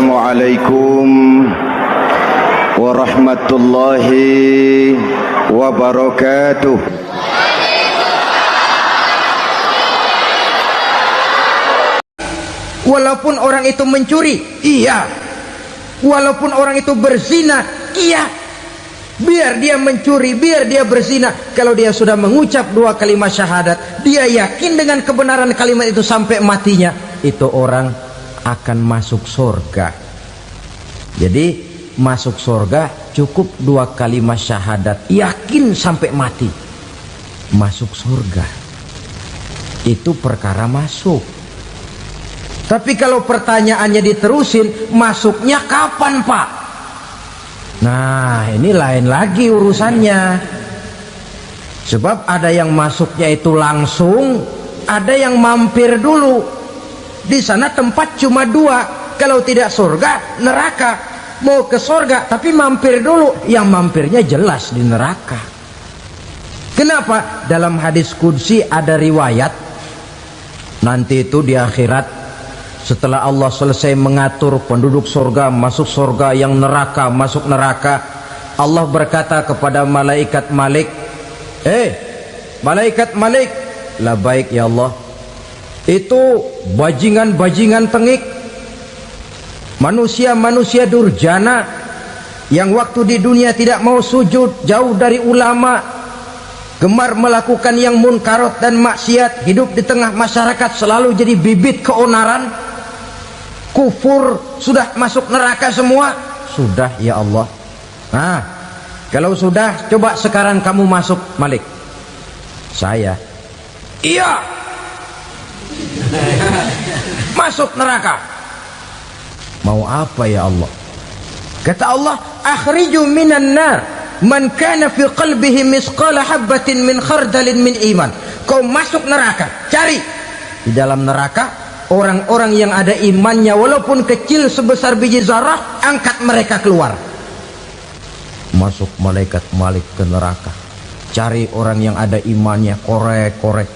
Assalamualaikum warahmatullahi wabarakatuh. Walaupun orang itu mencuri, iya. Walaupun orang itu berzina, iya. Biar dia mencuri, biar dia berzina, kalau dia sudah mengucap dua kalimat syahadat, dia yakin dengan kebenaran kalimat itu sampai matinya, itu orang akan masuk surga. Jadi masuk surga cukup dua kalimat syahadat, yakin sampai mati, masuk surga. Itu perkara masuk. Tapi kalau pertanyaannya diterusin, masuknya kapan, Pak? Nah, ini lain lagi urusannya. Sebab ada yang masuknya itu langsung, ada yang mampir dulu. Di sana tempat cuma dua, kalau tidak surga, neraka. Mau ke surga tapi mampir dulu, yang mampirnya jelas di neraka. Kenapa? Dalam hadis qudsi ada riwayat, nanti itu di akhirat, setelah Allah selesai mengatur penduduk surga masuk surga, yang neraka masuk neraka, Allah berkata kepada malaikat Malik, malaikat Malik, labaik ya Allah, itu bajingan-bajingan tengik, manusia-manusia durjana yang waktu di dunia tidak mau sujud, jauh dari ulama, gemar melakukan yang munkarat dan maksiat, hidup di tengah masyarakat selalu jadi bibit keonaran, kufur, sudah masuk neraka semua. Sudah ya Allah. Nah, kalau sudah, coba sekarang kamu masuk, Malik. Saya, iya, masuk neraka. Mau apa ya Allah? Kata Allah, akhriju minan nar man kana fi qalbihi misqala habbatin min khardalin min iman. Kau masuk neraka, cari di dalam neraka orang-orang yang ada imannya walaupun kecil sebesar biji zarah, angkat mereka keluar. Masuk malaikat Malik ke neraka, cari orang yang ada imannya, korek-korek.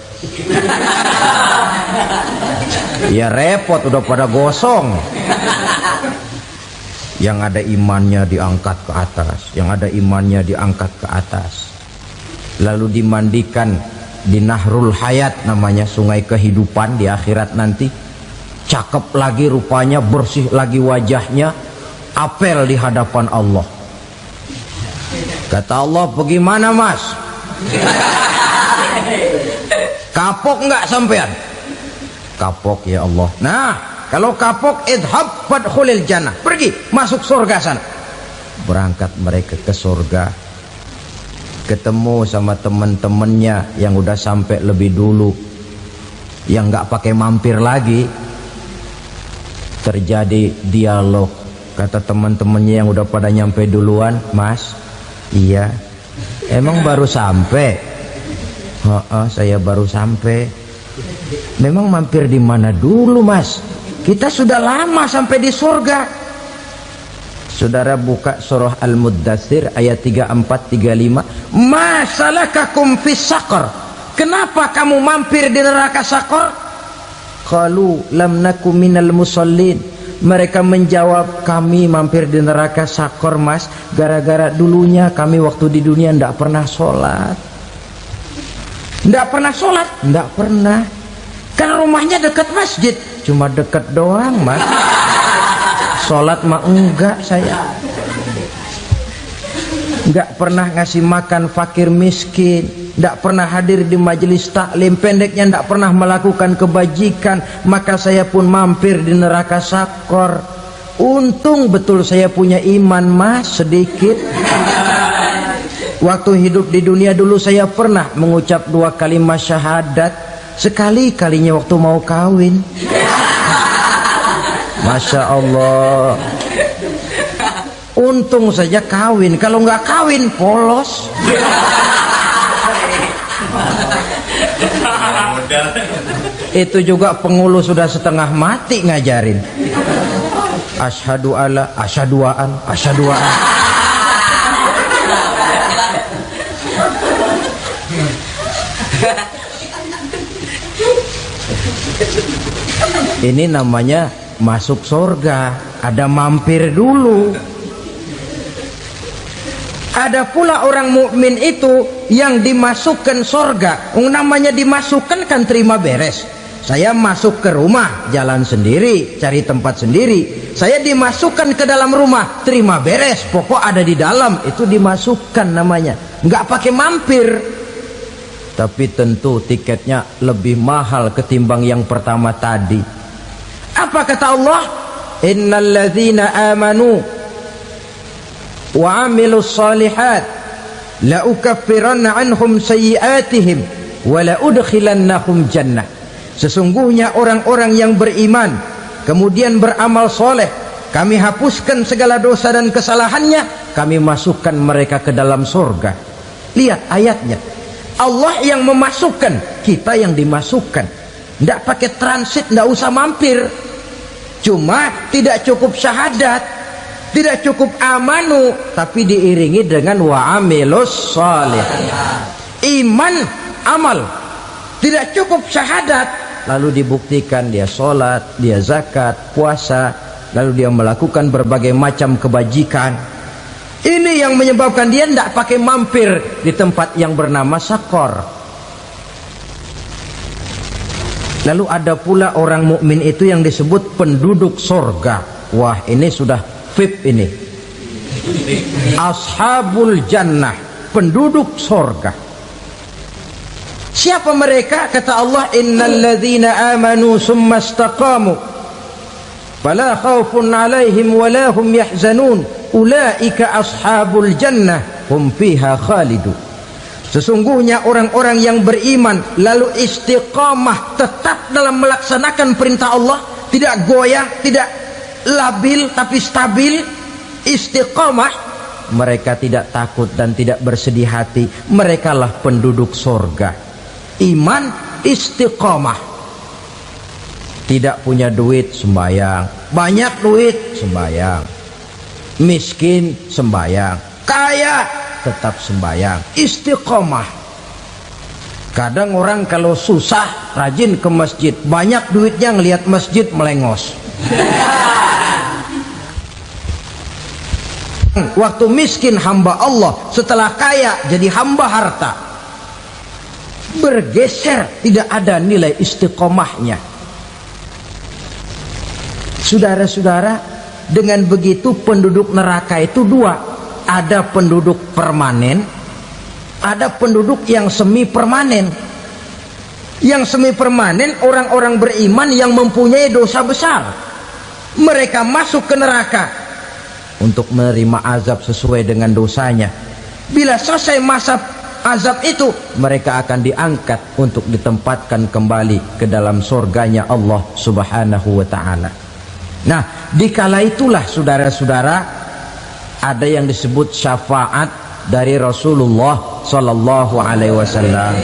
Ya repot, udah pada gosong. Yang ada imannya diangkat ke atas, yang ada imannya diangkat ke atas, lalu dimandikan di Nahrul Hayat, namanya sungai kehidupan di akhirat nanti. Cakep lagi rupanya, bersih lagi wajahnya, apel di hadapan Allah. Kata Allah, bagaimana mas? Kapok nggak sampean? Kapok ya Allah. Nah, kalau kapok, idhab fadkhulil jannah, pergi masuk surga sana. Berangkat mereka ke surga, ketemu sama teman-temannya yang udah sampai lebih dulu, yang nggak pakai mampir lagi. Terjadi dialog. Kata teman-temannya yang udah pada nyampe duluan, mas, iya, emang baru sampai? Saya baru sampai. Memang mampir di mana dulu mas? Kita sudah lama sampai di surga. Saudara buka surah Al-Muddatsir ayat 34-35. Ma salakakum fis saqar? Kenapa kamu mampir di neraka Saqar? Qalu lam naku minal musallin. Mereka menjawab, kami mampir di neraka Saqar mas, gara-gara dulunya kami waktu di dunia ndak pernah sholat. Ndak pernah sholat? Ndak pernah. Kan rumahnya dekat masjid, cuma dekat doang mas. Sholat mah enggak saya. Enggak pernah ngasih makan fakir miskin, enggak pernah hadir di majelis taklim, pendeknya enggak pernah melakukan kebajikan, maka saya pun mampir di neraka Saqar. Untung betul saya punya iman mas, sedikit. Waktu hidup di dunia dulu saya pernah mengucap dua kalimat syahadat, sekali-kalinya waktu mau kawin. Masya Allah. Untung saja kawin, kalau nggak kawin polos. Itu juga penghulu sudah setengah mati ngajarin. Asyhadu alla, asyaduaan, asyaduaan. Ini namanya masuk surga. ada mampir dulu. Ada pula orang mukmin itu yang dimasukkan surga. Namanya dimasukkan kan terima beres. Saya masuk ke rumah, jalan sendiri, cari tempat sendiri. Saya dimasukkan ke dalam rumah, terima beres, pokok ada di dalam, itu dimasukkan namanya. Nggak pakai mampir. Tapi tentu tiketnya lebih mahal ketimbang yang pertama tadi. Apa kata Allah? Innal ladzina amanu wa amilus salihat la ukaffiranna anhum sayyi'atihim wa la udkhilannahum jannah. Sesungguhnya orang-orang yang beriman kemudian beramal soleh, kami hapuskan segala dosa dan kesalahannya, kami masukkan mereka ke dalam surga. Lihat ayatnya, Allah yang memasukkan, kita yang dimasukkan. Tidak pakai transit, tidak usah mampir. Cuma tidak cukup syahadat, tidak cukup amanu, tapi diiringi dengan wa'amilus salih. Iman, amal. Tidak cukup syahadat, lalu dibuktikan dia sholat, dia zakat, puasa, lalu dia melakukan berbagai macam kebajikan. Ini yang menyebabkan dia tidak pakai mampir di tempat yang bernama sakor. Lalu ada pula orang mukmin itu yang disebut penduduk surga. Wah, ini sudah VIP ini. Ashabul jannah, penduduk surga. Siapa mereka? Kata Allah, innal ladzina amanu summa istaqamu fala khaufun 'alaihim wa la hum yahzanun ulaika ashabul jannah hum fiha khalidun. Sesungguhnya orang-orang yang beriman lalu istiqamah, tetap dalam melaksanakan perintah Allah, tidak goyah, tidak labil tapi stabil, istiqamah, mereka tidak takut dan tidak bersedih hati. Merekalah penduduk surga. Iman, istiqamah. Tidak punya duit, sembayang. Banyak duit, sembayang. Miskin, sembayang. Kaya, tetap sembayang. Istiqamah. Kadang orang kalau susah rajin ke masjid, banyak duitnya ngelihat masjid melengos. Waktu miskin hamba Allah, setelah kaya jadi hamba harta. Bergeser, tidak ada nilai istiqomahnya. Saudara-saudara, dengan begitu penduduk neraka itu dua. Ada penduduk permanen, ada penduduk yang semi permanen. Yang semi permanen orang-orang beriman yang mempunyai dosa besar. Mereka masuk ke neraka untuk menerima azab sesuai dengan dosanya. Bila selesai masa azab itu, mereka akan diangkat untuk ditempatkan kembali ke dalam surganya Allah Subhanahu wa ta'ala. Nah, dikala itulah saudara-saudara, ada yang disebut syafaat dari Rasulullah Sallallahu Alaihi Wasallam.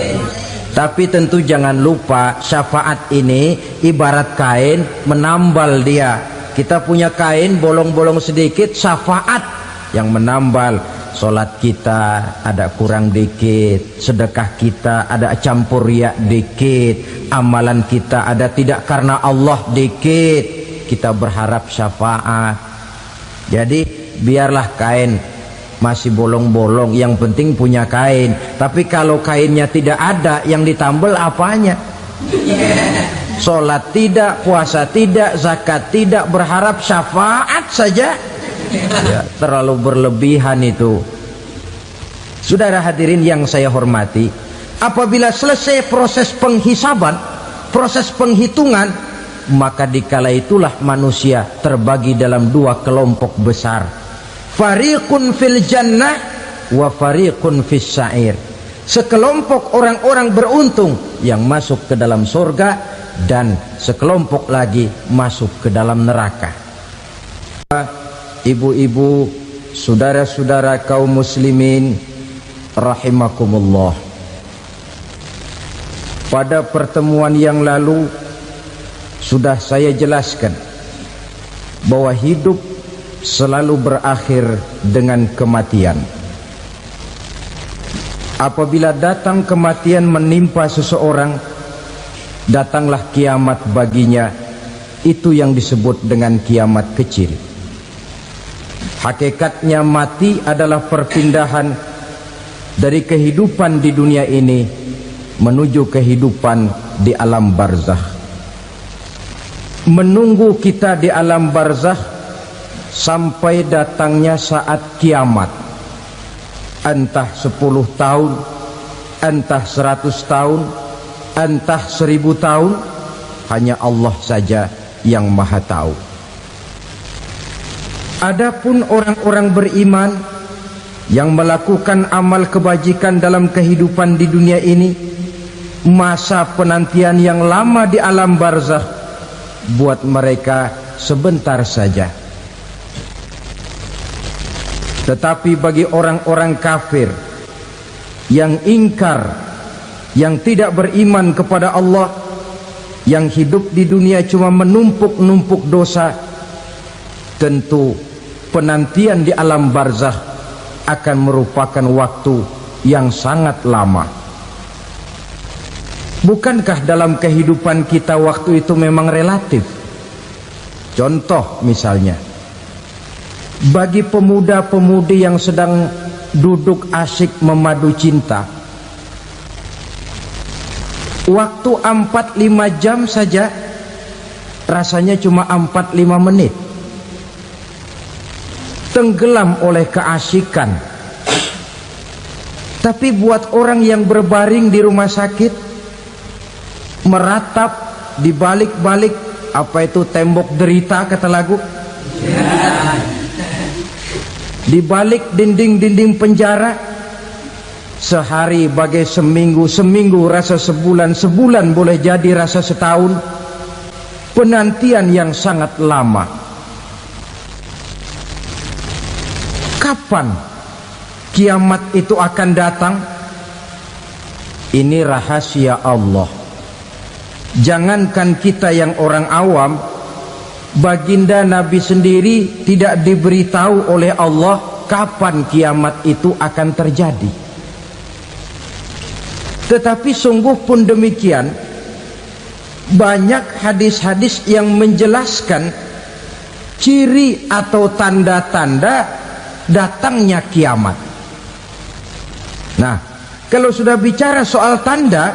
Tapi tentu jangan lupa, syafaat ini ibarat kain menambal dia. Kita punya kain bolong-bolong sedikit, syafaat yang menambal. Solat kita ada kurang dikit, sedekah kita ada campur riak dikit, amalan kita ada tidak karena Allah dikit, kita berharap syafaat. Jadi biarlah kain masih bolong-bolong, yang penting punya kain. Tapi kalau kainnya tidak ada, yang ditambal apanya? Solat tidak, puasa tidak, zakat tidak, berharap syafaat saja. Ya, terlalu berlebihan itu. Saudara hadirin yang saya hormati, apabila selesai proses penghisaban, proses penghitungan, maka dikala itulah manusia terbagi dalam dua kelompok besar. Fariqun fil jannah wa fariqun fis sa'ir. Sekelompok orang-orang beruntung yang masuk ke dalam surga, dan sekelompok lagi masuk ke dalam neraka. Ibu-ibu, saudara-saudara kaum muslimin rahimakumullah, pada pertemuan yang lalu sudah saya jelaskan bahwa hidup selalu berakhir dengan kematian. Apabila datang kematian menimpa seseorang, datanglah kiamat baginya. Itu yang disebut dengan kiamat kecil. Hakikatnya mati adalah perpindahan dari kehidupan di dunia ini menuju kehidupan di alam barzakh. Menunggu kita di alam barzakh sampai datangnya saat kiamat. Entah 10 tahun, entah 100 tahun, entah 1000 tahun, hanya Allah saja yang maha tahu. Adapun orang-orang beriman yang melakukan amal kebajikan dalam kehidupan di dunia ini, masa penantian yang lama di alam barzakh buat mereka sebentar saja. Tetapi bagi orang-orang kafir yang ingkar, yang tidak beriman kepada Allah, yang hidup di dunia cuma menumpuk-numpuk dosa, tentu penantian di alam barzakh akan merupakan waktu yang sangat lama. Bukankah dalam kehidupan kita waktu itu memang relatif? Contoh misalnya, bagi pemuda-pemudi yang sedang duduk asyik memadu cinta, waktu 4-5 jam saja rasanya cuma 4-5 menit. Tenggelam oleh keasikan. Tapi buat orang yang berbaring di rumah sakit, meratap di balik-balik apa itu tembok derita kata lagu, di balik dinding-dinding penjara, sehari bagai seminggu, seminggu rasa sebulan, sebulan boleh jadi rasa setahun. Penantian yang sangat lama. Kapan kiamat itu akan datang? Ini rahasia Allah. Jangankan kita yang orang awam, baginda Nabi sendiri tidak diberitahu oleh Allah kapan kiamat itu akan terjadi. Tetapi sungguh pun demikian, banyak hadis-hadis yang menjelaskan ciri atau tanda-tanda datangnya kiamat. Nah, kalau sudah bicara soal tanda,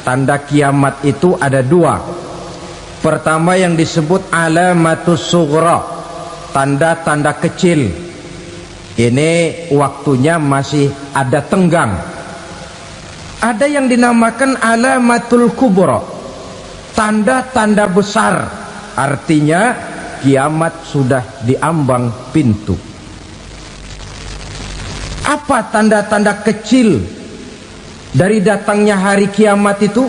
tanda kiamat itu ada 2. Pertama yang disebut alamatus sughra, tanda-tanda kecil. Ini waktunya masih ada tenggang. Ada yang dinamakan alamatul kubra, tanda-tanda besar, artinya kiamat sudah diambang pintu. Apa tanda-tanda kecil dari datangnya hari kiamat itu?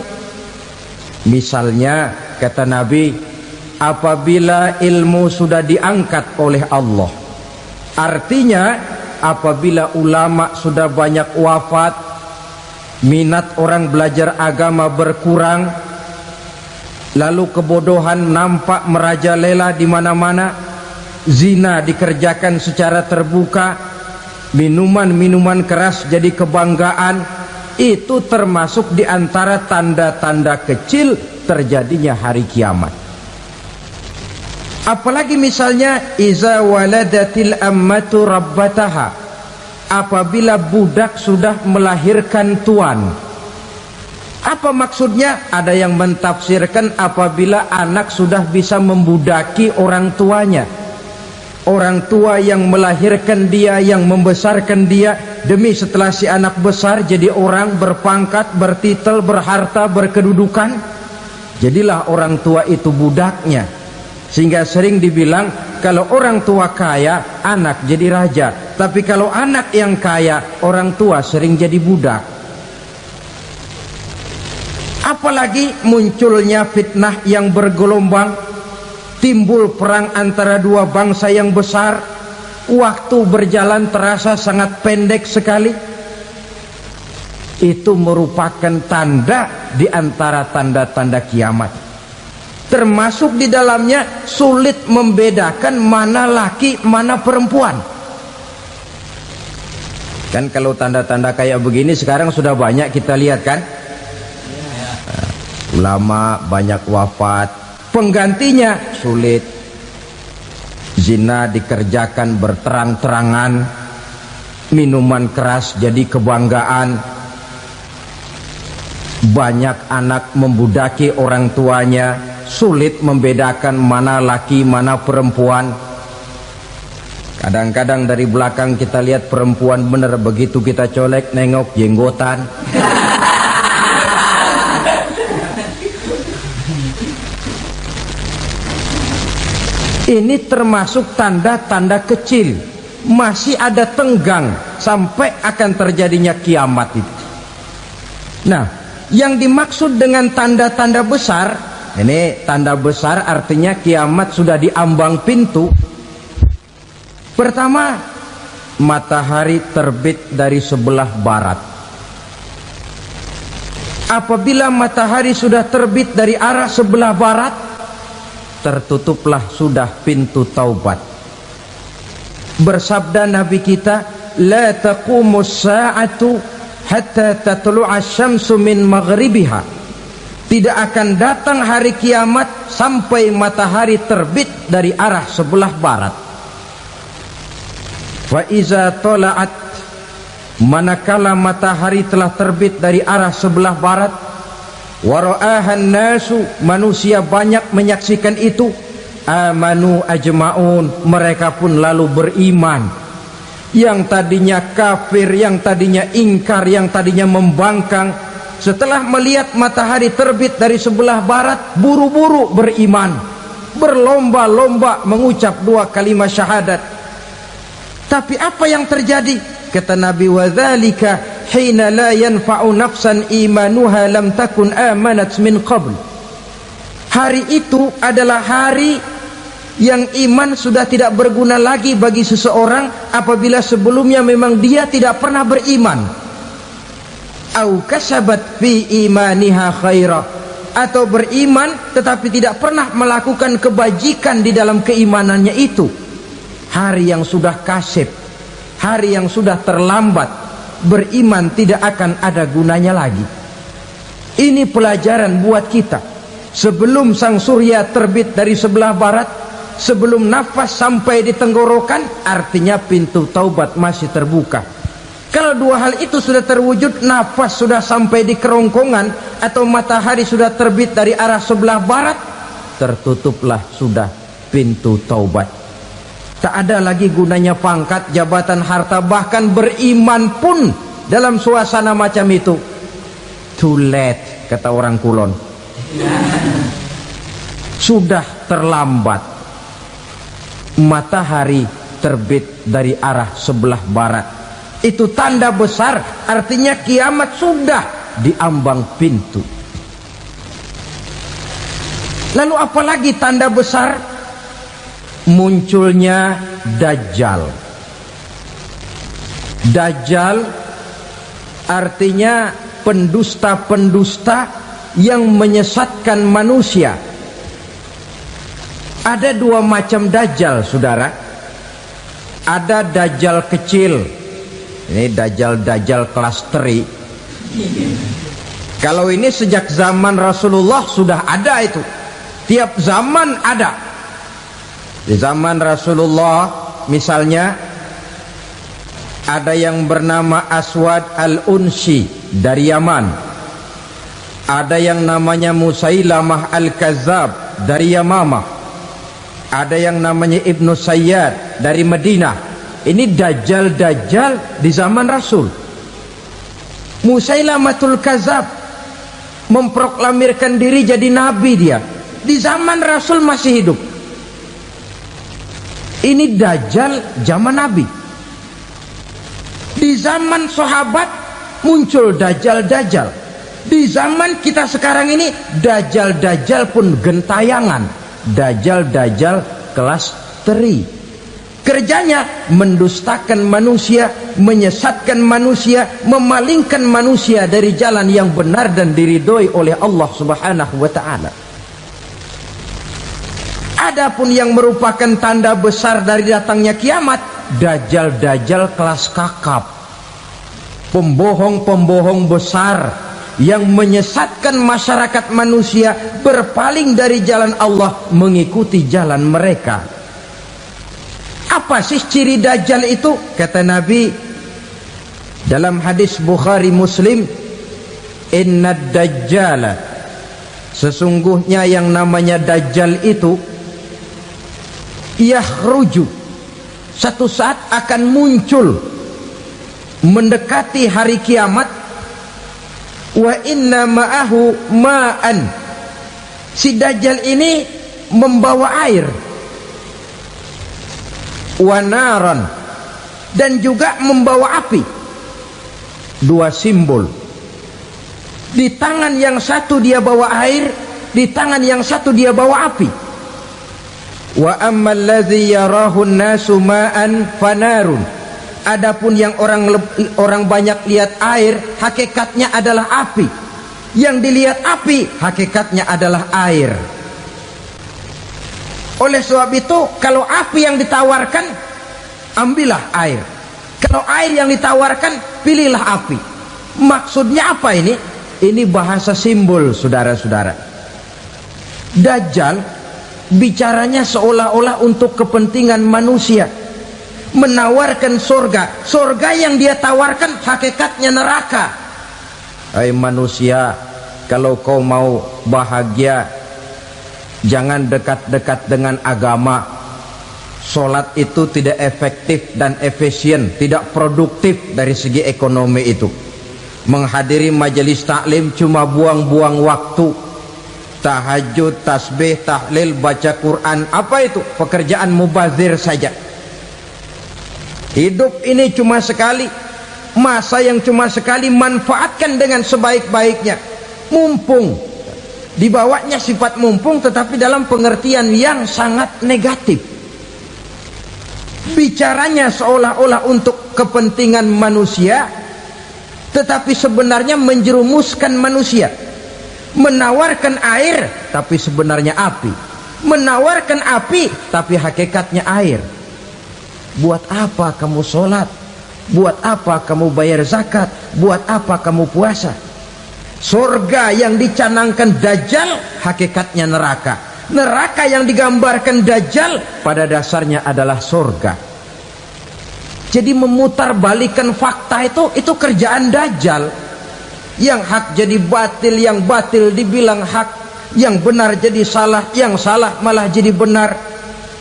Misalnya kata Nabi, apabila ilmu sudah diangkat oleh Allah, artinya apabila ulama sudah banyak wafat, minat orang belajar agama berkurang, lalu kebodohan nampak merajalela di mana-mana, zina dikerjakan secara terbuka, minuman-minuman keras jadi kebanggaan, itu termasuk di antara tanda-tanda kecil terjadinya hari kiamat. Apalagi misalnya iza waladatil ammatu rabbataha, apabila budak sudah melahirkan tuan. Apa maksudnya? Ada yang mentafsirkan apabila anak sudah bisa membudaki orang tuanya. Orang tua yang melahirkan dia, yang membesarkan dia, demi setelah si anak besar jadi orang berpangkat, bertitel, berharta, berkedudukan, jadilah orang tua itu budaknya. Sehingga sering dibilang kalau orang tua kaya, anak jadi raja. Tapi kalau anak yang kaya, orang tua sering jadi budak. Apalagi munculnya fitnah yang bergelombang, timbul perang antara 2 bangsa yang besar, waktu berjalan terasa sangat pendek sekali. Itu merupakan tanda di antara tanda-tanda kiamat. Termasuk di dalamnya sulit membedakan mana laki, mana perempuan. Kan kalau tanda-tanda kayak begini sekarang sudah banyak kita lihat kan? Ulama banyak wafat, penggantinya sulit. Zina dikerjakan berterang-terangan, minuman keras jadi kebanggaan, banyak anak membudaki orang tuanya, sulit membedakan mana laki mana perempuan. Kadang-kadang dari belakang kita lihat perempuan bener, begitu kita colek nengok jenggotan. Ini termasuk tanda-tanda kecil, masih ada tenggang sampai akan terjadinya kiamat itu. Nah, yang dimaksud dengan tanda-tanda besar, ini tanda besar artinya kiamat sudah diambang pintu. Pertama, matahari terbit dari sebelah barat. Apabila matahari sudah terbit dari arah sebelah barat, tertutuplah sudah pintu taubat. Bersabda Nabi kita, la taqumus sa'atu hatta tatlu'a syamsu min maghribiha. Tidak akan datang hari kiamat sampai matahari terbit dari arah sebelah barat. Wa iza tala'at, manakala matahari telah terbit dari arah sebelah barat, wara'ahan nasu, manusia banyak menyaksikan itu, amanu ajma'un, mereka pun lalu beriman. Yang tadinya kafir, yang tadinya ingkar, yang tadinya membangkang, setelah melihat matahari terbit dari sebelah barat, buru-buru beriman, berlomba-lomba mengucap 2 kalimat syahadat. Tapi apa yang terjadi? Kata Nabi, wadzalika hina la yanfa'u nafsan imanuha lam takun amanat min qabl. Hari itu adalah hari yang iman sudah tidak berguna lagi bagi seseorang apabila sebelumnya memang dia tidak pernah beriman. Au kasabat fi imaniha khaira, atau beriman tetapi tidak pernah melakukan kebajikan di dalam keimanannya itu. Hari yang sudah kasib, hari yang sudah terlambat, beriman tidak akan ada gunanya lagi. Ini pelajaran buat kita. Sebelum sang surya terbit dari sebelah barat, sebelum nafas sampai di tenggorokan, artinya pintu taubat masih terbuka. Kalau 2 hal itu sudah terwujud, nafas sudah sampai di kerongkongan atau matahari sudah terbit dari arah sebelah barat, tertutuplah sudah pintu taubat. Tak ada lagi gunanya pangkat, jabatan, harta, bahkan beriman pun dalam suasana macam itu too late, kata orang Kulon. Sudah terlambat. Matahari terbit dari arah sebelah barat, itu tanda besar, artinya kiamat sudah diambang pintu. Lalu apalagi tanda besar? Munculnya Dajjal. Dajjal artinya pendusta-pendusta yang menyesatkan manusia. Ada 2 macam Dajjal, saudara. Ada Dajjal kecil, ini Dajjal kelas teri. Kalau ini sejak zaman Rasulullah sudah ada itu, tiap zaman ada. Di zaman Rasulullah misalnya ada yang bernama Aswad al-Unsi dari Yaman, ada yang namanya Musailamah al-Kazzab dari Yamamah, ada yang namanya Ibnu Sayyad dari Madinah. Ini Dajjal di zaman Rasul. Musailamatul Kazzab memproklamirkan diri jadi nabi, dia di zaman Rasul masih hidup. Ini Dajjal zaman Nabi. Di zaman sahabat muncul Dajjal. Di zaman kita sekarang ini Dajjal pun gentayangan. Dajjal kelas teri. Kerjanya mendustakan manusia, menyesatkan manusia, memalingkan manusia dari jalan yang benar dan diridhoi oleh Allah Subhanahu wa ta'ala. Adapun yang merupakan tanda besar dari datangnya kiamat, Dajjal kelas kakap, pembohong besar yang menyesatkan masyarakat manusia berpaling dari jalan Allah mengikuti jalan mereka. Apa sih ciri Dajjal itu? Kata Nabi dalam hadis Bukhari Muslim, Inna Dajjala, sesungguhnya yang namanya Dajjal itu yakhruju, satu saat akan muncul mendekati hari kiamat. Wa inna ma'ahu ma'an, si Dajjal ini membawa air, wa naran, dan juga membawa api. Dua simbol. Di tangan yang satu dia bawa air, di tangan yang satu dia bawa api. Wa ammal ladzi yarahu an-nasu ma'an fanarun, adapun yang orang banyak lihat air, hakikatnya adalah api. Yang dilihat api, hakikatnya adalah air. Oleh sebab itu, kalau api yang ditawarkan, ambillah air. Kalau air yang ditawarkan, pilihlah api. Maksudnya apa ini? Ini bahasa simbol, saudara-saudara. Dajjal bicaranya seolah-olah untuk kepentingan manusia, menawarkan surga. Surga yang dia tawarkan hakikatnya neraka. Hai manusia, kalau kau mau bahagia, jangan dekat-dekat dengan agama. Solat itu tidak efektif dan efisien, tidak produktif dari segi ekonomi itu. Menghadiri majelis taklim cuma buang-buang waktu. Tahajud, tasbih, tahlil, baca Quran, apa itu? Pekerjaan mubazir saja. Hidup ini cuma sekali, masa yang cuma sekali, manfaatkan dengan sebaik-baiknya. Mumpung, dibawanya sifat mumpung, tetapi dalam pengertian yang sangat negatif. Bicaranya seolah-olah untuk kepentingan manusia, tetapi sebenarnya menjerumuskan manusia. Menawarkan air, tapi sebenarnya api. Menawarkan api, tapi hakikatnya air. Buat apa kamu sholat? Buat apa kamu bayar zakat? Buat apa kamu puasa? Surga yang dicanangkan Dajjal, hakikatnya neraka. Neraka yang digambarkan Dajjal, pada dasarnya adalah surga. Jadi memutarbalikkan fakta itu kerjaan Dajjal. Yang hak jadi batil, yang batil dibilang hak, yang benar jadi salah, yang salah malah jadi benar.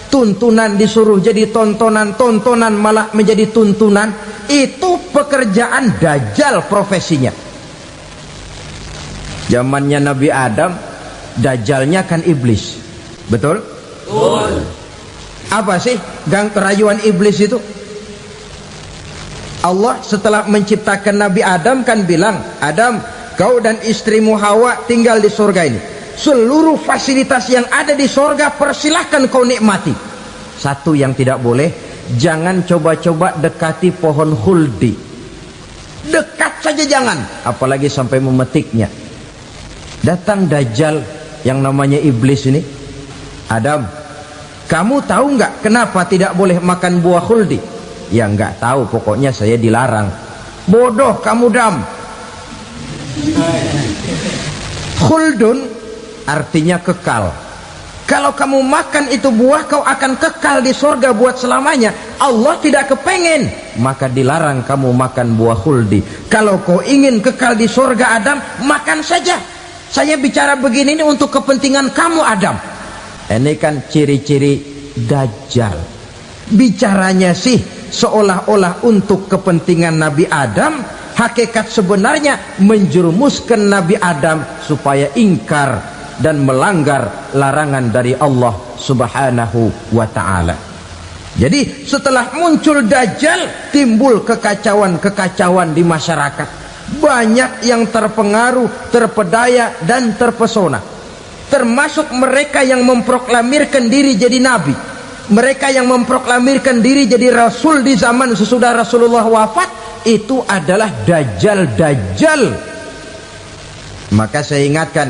Tuntunan disuruh jadi tontonan, tontonan malah menjadi tuntunan. Itu pekerjaan Dajjal profesinya. Zamannya Nabi Adam, Dajjalnya kan iblis. Betul? Betul. Apa sih gang kerayuan iblis itu? Allah setelah menciptakan Nabi Adam kan bilang, Adam, kau dan istrimu Hawa tinggal di surga ini. Seluruh fasilitas yang ada di surga persilahkan kau nikmati. Satu yang tidak boleh, jangan coba-coba dekati pohon khuldi. Dekat saja jangan, apalagi sampai memetiknya. Datang Dajjal yang namanya iblis ini. Adam, kamu tahu nggak kenapa tidak boleh makan buah khuldi? Ya nggak tahu, pokoknya saya dilarang. Bodoh kamu Dam. Khuldun artinya kekal. Kalau kamu makan itu buah, kau akan kekal di surga buat selamanya. Allah tidak kepengen, maka dilarang kamu makan buah khuldi. Kalau kau ingin kekal di surga Adam, makan saja. Saya bicara begini ini untuk kepentingan kamu Adam. Ini kan ciri-ciri Dajjal. Bicaranya sih seolah-olah untuk kepentingan Nabi Adam, hakikat sebenarnya menjerumuskan Nabi Adam supaya ingkar dan melanggar larangan dari Allah Subhanahu wa ta'ala. Jadi setelah muncul Dajjal, timbul kekacauan-kekacauan di masyarakat. Banyak yang terpengaruh, terpedaya dan terpesona, termasuk mereka yang memproklamirkan diri jadi nabi, mereka yang memproklamirkan diri jadi rasul di zaman sesudah Rasulullah wafat. Itu adalah Dajjal. Maka saya ingatkan,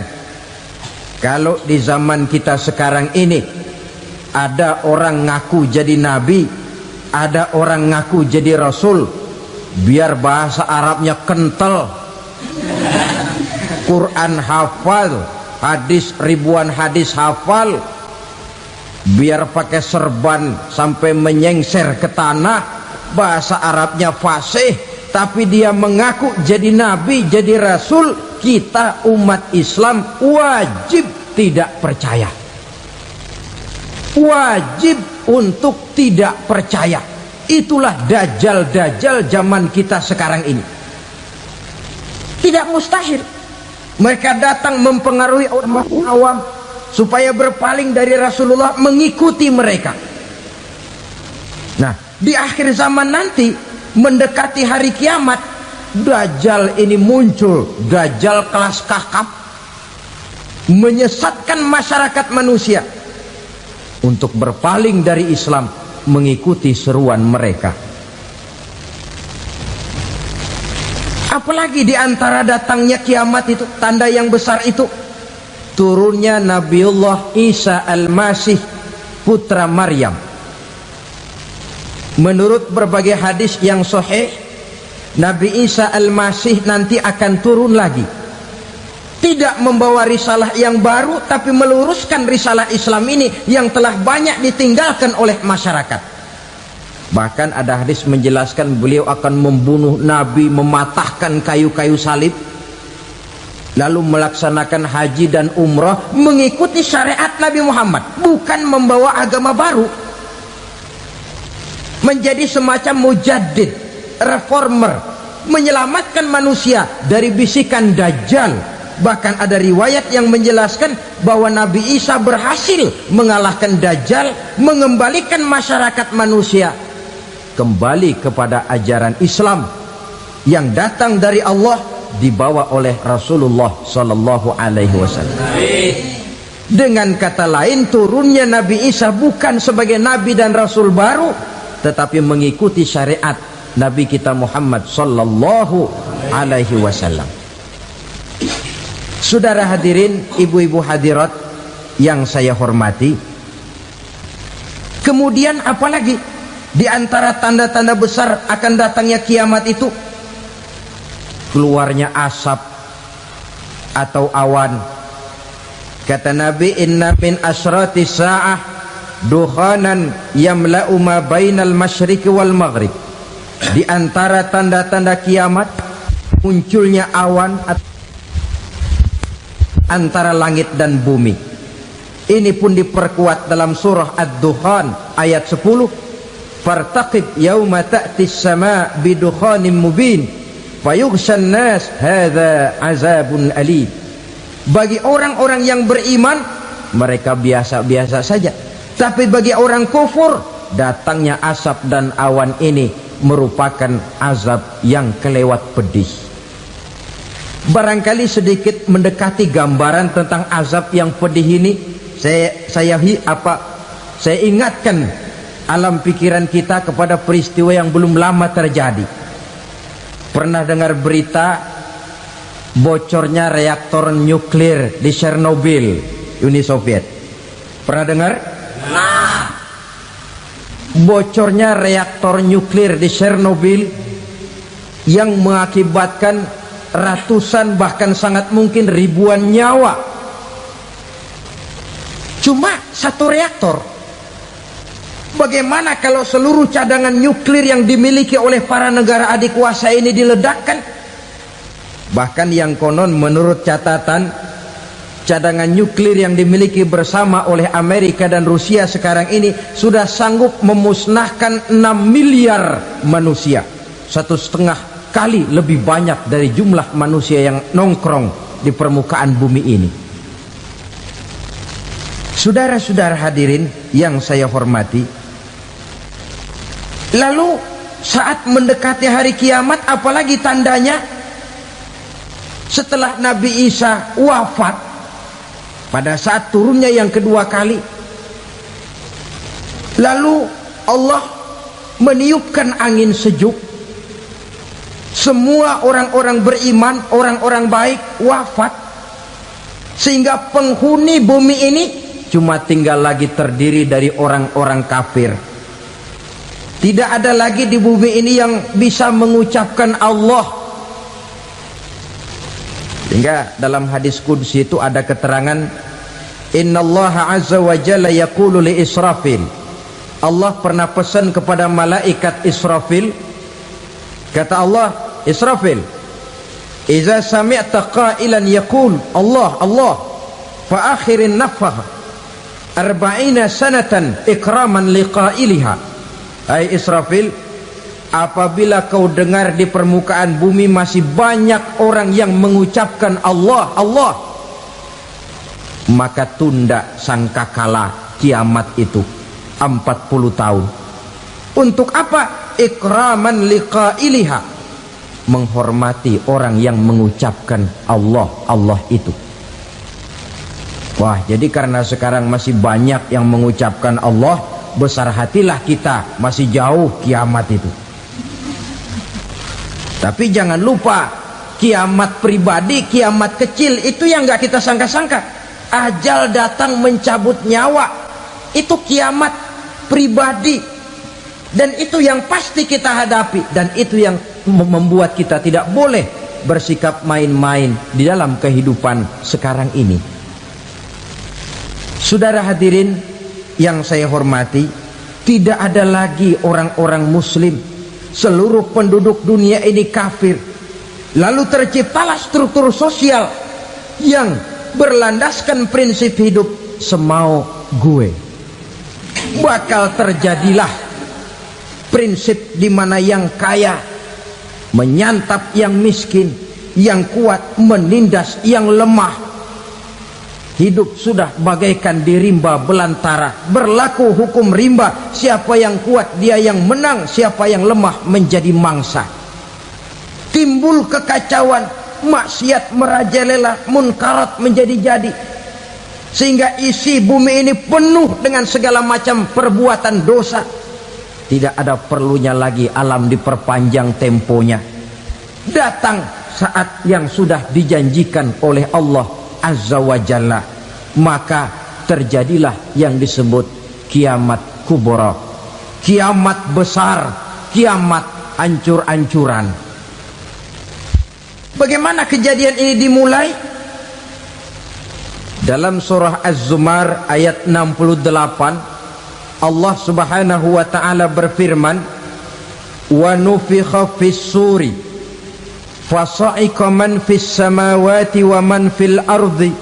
kalau di zaman kita sekarang ini ada orang ngaku jadi nabi, ada orang ngaku jadi rasul, biar bahasa Arabnya kental, Quran hafal, hadis ribuan hadis hafal, biar pakai serban sampai menyengser ke tanah, bahasa Arabnya fasih, tapi dia mengaku jadi nabi, jadi rasul, kita umat Islam wajib tidak percaya, wajib untuk tidak percaya. Itulah dajjal-dajjal zaman kita sekarang ini. Tidak mustahil mereka datang mempengaruhi orang awam supaya berpaling dari Rasulullah, mengikuti mereka. Nah, di akhir zaman nanti, mendekati hari kiamat, dajjal ini muncul, dajjal kelas kakap, menyesatkan masyarakat manusia untuk berpaling dari Islam, mengikuti seruan mereka. Apalagi di antara datangnya kiamat itu, tanda yang besar itu, turunnya Nabiullah Isa Al-Masih, putra Maryam. Menurut berbagai hadis yang sahih, Nabi Isa Al-Masih nanti akan turun lagi, tidak membawa risalah yang baru, tapi meluruskan risalah Islam ini yang telah banyak ditinggalkan oleh masyarakat. Bahkan ada hadis menjelaskan beliau akan membunuh Nabi, mematahkan kayu-kayu salib, lalu melaksanakan haji dan umrah mengikuti syariat Nabi Muhammad, bukan membawa agama baru. Menjadi semacam mujaddid, reformer, menyelamatkan manusia dari bisikan dajjal. Bahkan ada riwayat yang menjelaskan bahwa Nabi Isa berhasil mengalahkan dajjal, mengembalikan masyarakat manusia kembali kepada ajaran Islam yang datang dari Allah, dibawa oleh Rasulullah sallallahu alaihi wasallam. Dengan kata lain, turunnya Nabi Isa bukan sebagai nabi dan rasul baru, tetapi mengikuti syariat Nabi kita Muhammad sallallahu alaihi wasallam. Saudara hadirin, ibu-ibu hadirat yang saya hormati, kemudian apalagi di antara tanda-tanda besar akan datangnya kiamat itu? Keluarnya asap atau awan. Kata Nabi, inna min asratis sa'ah dukhanan yamla'u ma bainal masyriqi wal maghrib. Di antara tanda-tanda kiamat, munculnya awan antara langit dan bumi. Ini pun diperkuat dalam surah Ad-Dukhan ayat 10. Fartaqib yauma ta'tis sama bidukhanin mubin fayughshan nas hadza azabun alim. Bagi orang-orang yang beriman, mereka biasa-biasa saja, tapi bagi orang kufur, datangnya asap dan awan ini merupakan azab yang kelewat pedih. Barangkali sedikit mendekati gambaran tentang azab yang pedih ini, saya ingatkan alam pikiran kita kepada peristiwa yang belum lama terjadi. Pernah dengar berita bocornya reaktor nuklir di Chernobyl, Uni Soviet? Pernah dengar? Nah, bocornya reaktor nuklir di Chernobyl yang mengakibatkan ratusan, bahkan sangat mungkin ribuan nyawa. Cuma satu reaktor. Bagaimana kalau seluruh cadangan nuklir yang dimiliki oleh para negara adik kuasa ini diledakkan? Bahkan yang konon menurut catatan, cadangan nuklir yang dimiliki bersama oleh Amerika dan Rusia sekarang ini sudah sanggup memusnahkan 6 miliar manusia, 1,5 kali lebih banyak dari jumlah manusia yang nongkrong di permukaan bumi ini. Saudara-saudara hadirin yang saya hormati, lalu saat mendekati hari kiamat, apalagi tandanya? Setelah Nabi Isa wafat, pada saat turunnya yang kedua kali, lalu Allah meniupkan angin sejuk. Semua orang-orang beriman, orang-orang baik wafat, sehingga penghuni bumi ini cuma tinggal lagi terdiri dari orang-orang kafir. Tidak ada lagi di bumi ini yang bisa mengucapkan Allah. Sehingga dalam hadis qudsi itu ada keterangan, Innallaha azza wa jalla yaqulu li Israfil. Allah pernah pesan kepada malaikat Israfil. Kata Allah, Israfil, idza sami'ta qailan yaqul Allah Allah fa akhirin nafah 40 sanatan ikraman liqailiha. Hai Israfil, apabila kau dengar di permukaan bumi masih banyak orang yang mengucapkan Allah Allah, maka tunda sangkakala kiamat itu 40 tahun. Untuk apa? Ikraman liqailiha, menghormati orang yang mengucapkan Allah Allah itu. Wah, jadi karena sekarang masih banyak yang mengucapkan Allah, besar hatilah kita, masih jauh kiamat itu. Tapi jangan lupa, kiamat pribadi, kiamat kecil itu yang nggak kita sangka-sangka. Ajal datang mencabut nyawa, itu kiamat pribadi, dan itu yang pasti kita hadapi, dan itu yang membuat kita tidak boleh bersikap main-main di dalam kehidupan sekarang ini. Saudara hadirin yang saya hormati, tidak ada lagi orang-orang muslim, seluruh penduduk dunia ini kafir. Lalu terciptalah struktur sosial yang berlandaskan prinsip hidup semau gue. Bakal terjadilah prinsip di mana yang kaya menyantap yang miskin, yang kuat menindas yang lemah. Hidup sudah bagaikan di rimba belantara, berlaku hukum rimba. Siapa yang kuat dia yang menang, siapa yang lemah menjadi mangsa. Timbul kekacauan, maksiat merajalela, munkarat menjadi-jadi, sehingga isi bumi ini penuh dengan segala macam perbuatan dosa. Tidak ada perlunya lagi alam diperpanjang temponya. Datang saat yang sudah dijanjikan oleh Allah Azza wa Jalla, maka terjadilah yang disebut kiamat kubra, kiamat besar, kiamat ancur-ancuran. Bagaimana kejadian ini dimulai? Dalam surah Az-Zumar ayat 68, Allah Subhanahu wa taala berfirman, "Wa nufikha fis-suri fasa'iqa man fis samawati wa man fil ardi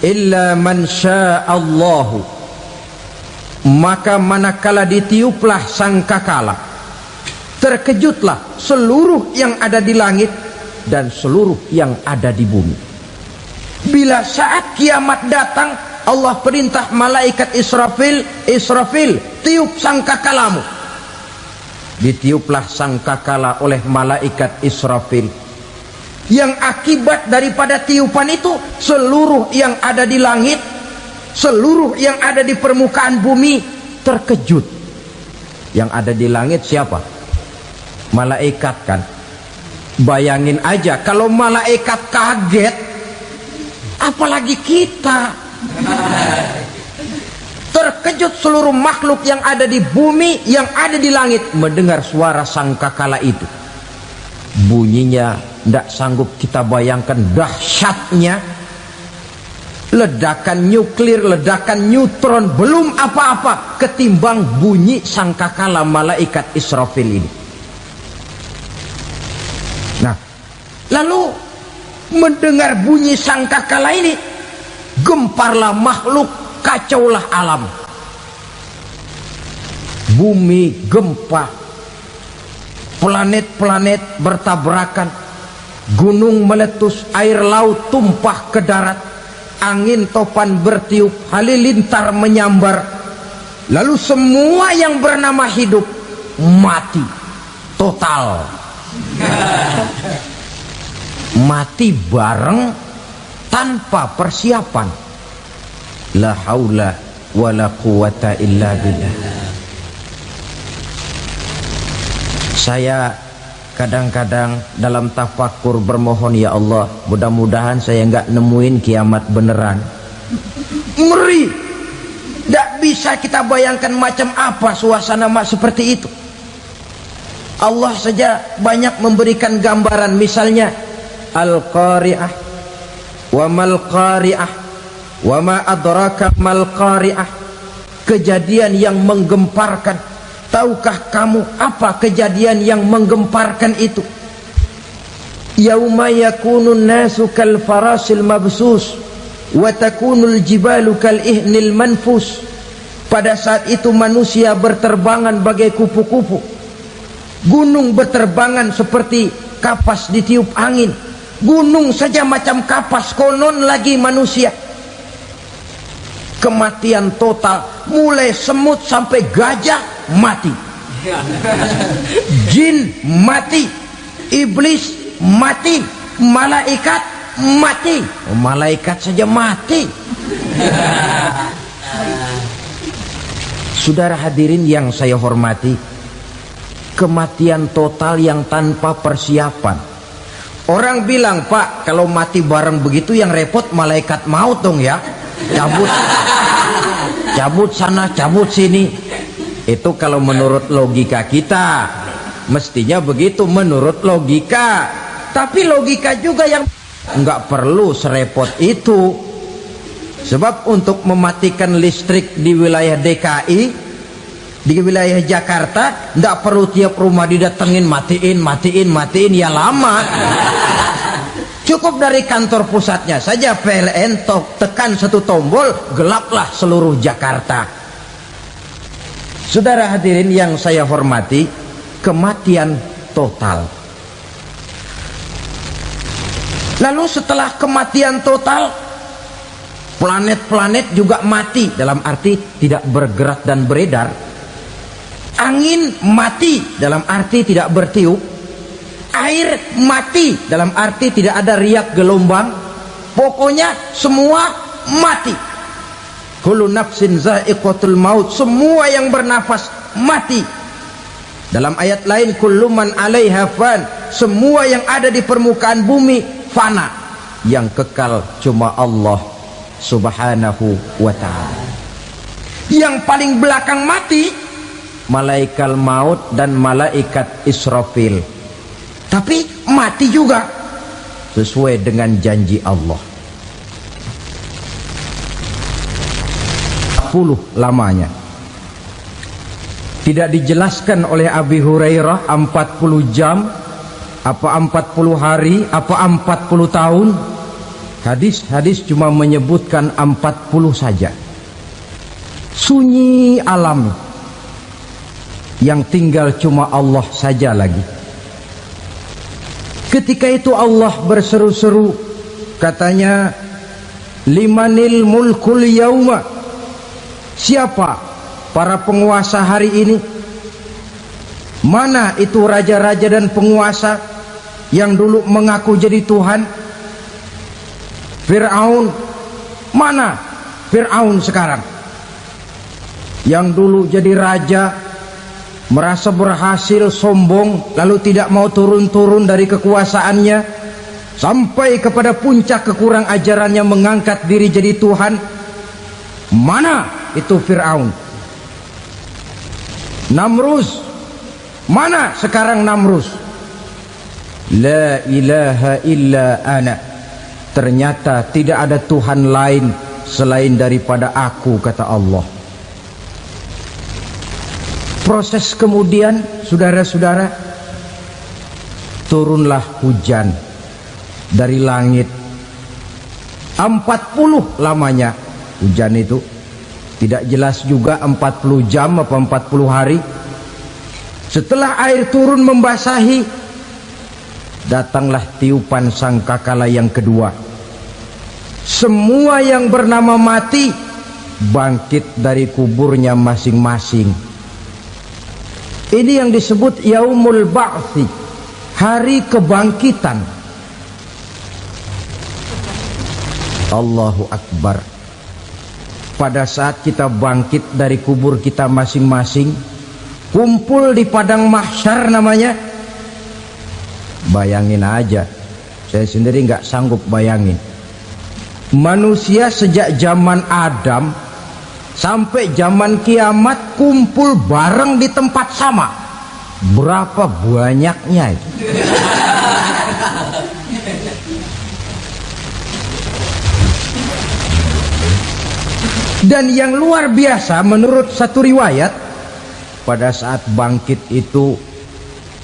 illa man sya'allahu." Maka manakala ditiuplah sangkakala, terkejutlah seluruh yang ada di langit dan seluruh yang ada di bumi. Bila saat kiamat datang, Allah perintah malaikat Israfil, Israfil, tiup sangkakalamu. Ditiuplah sangkakala oleh malaikat Israfil. Yang akibat daripada tiupan itu, seluruh yang ada di langit, seluruh yang ada di permukaan bumi terkejut. Yang ada di langit siapa? Malaikat kan. Bayangin aja kalau malaikat kaget, apalagi kita. Terkejut seluruh makhluk yang ada di bumi, yang ada di langit mendengar suara sangkakala itu. Bunyinya tidak sanggup kita bayangkan dahsyatnya. Ledakan nuklir, ledakan neutron, belum apa-apa ketimbang bunyi sangkakala malaikat Israfil ini. Nah, lalu mendengar bunyi sangkakala ini, gemparlah makhluk, kacaulah alam. Bumi gempa, planet-planet bertabrakan, gunung meletus, air laut tumpah ke darat, angin topan bertiup, halilintar menyambar. Lalu semua yang bernama hidup mati total. Mati bareng tanpa persiapan. La haula wala quwata illa billah. Saya kadang-kadang dalam tafakur bermohon, ya Allah, mudah-mudahan saya nggak nemuin kiamat beneran. Ngeri. Tidak bisa kita bayangkan macam apa suasana seperti itu. Allah saja banyak memberikan gambaran, misalnya Al-Qari'ah wa mal Qari'ah, Wa ma adraka mal qari'ah, kejadian yang menggemparkan. Tahukah kamu apa kejadian yang menggemparkan itu? Yauma yakunun nasu kal farasil mabsus wa takunul jibalu kal ihnil manfus. Pada saat itu manusia berterbangan bagai kupu-kupu, gunung berterbangan seperti kapas ditiup angin. Gunung saja macam kapas, konon lagi manusia. Kematian total, mulai semut sampai gajah mati, jin mati, iblis mati, malaikat mati. Oh, malaikat saja mati. Saudara hadirin yang saya hormati, kematian total yang tanpa persiapan. Orang bilang, Pak, kalau mati bareng begitu yang repot malaikat maut dong ya, cabut sana, cabut sini. Itu kalau menurut logika kita, mestinya begitu menurut logika. Tapi logika juga yang nggak perlu serepot itu. Sebab untuk mematikan listrik di wilayah DKI, di wilayah Jakarta, nggak perlu tiap rumah didatengin matiin, ya lama. Cukup dari kantor pusatnya saja PLN tekan satu tombol, gelaplah seluruh Jakarta. Saudara hadirin yang saya hormati, kematian total. Lalu setelah kematian total, planet-planet juga mati, dalam arti tidak bergerak dan beredar. Angin mati, dalam arti tidak bertiup. Air mati, dalam arti tidak ada riak gelombang. Pokoknya semua mati. Kullu nafsin za'iqatul maut, semua yang bernafas mati. Dalam ayat lain, kullu man 'alaiha fan, semua yang ada di permukaan bumi fana. Yang kekal cuma Allah Subhanahu wa ta'ala. Yang paling belakang mati malaikat maut dan malaikat Israfil. Tapi mati juga sesuai dengan janji Allah. 40 lamanya. Tidak dijelaskan oleh Abi Hurairah 40 jam, apa 40 hari, apa 40 tahun. Hadis-hadis cuma menyebutkan 40 saja. Sunyi alam, yang tinggal cuma Allah saja lagi. Ketika itu Allah berseru-seru, katanya, limanil mulkul yauma, siapa para penguasa hari ini? Mana itu raja-raja dan penguasa yang dulu mengaku jadi Tuhan? Fir'aun, mana Fir'aun sekarang? Yang dulu jadi raja, merasa berhasil, sombong, lalu tidak mau turun-turun dari kekuasaannya, sampai kepada puncak kekurang ajarannya mengangkat diri jadi Tuhan. Mana itu Fir'aun? Namrus, mana sekarang Namrus? La ilaha illa ana, ternyata tidak ada Tuhan lain selain daripada aku, kata Allah. Proses kemudian, saudara-saudara, turunlah hujan dari langit. 40 lamanya hujan itu. Tidak jelas juga 40 jam apa 40 hari. Setelah air turun membasahi, datanglah tiupan sangkakala yang kedua. Semua yang bernama mati bangkit dari kuburnya masing-masing. Ini yang disebut Yaumul Ba'thi, hari kebangkitan. Allahu Akbar. Pada saat kita bangkit dari kubur kita masing-masing, kumpul di padang mahsyar namanya. Bayangin aja, saya sendiri nggak sanggup bayangin. Manusia sejak zaman Adam sampai zaman kiamat kumpul bareng di tempat sama. Berapa banyaknya itu? Dan yang luar biasa menurut satu riwayat, pada saat bangkit itu,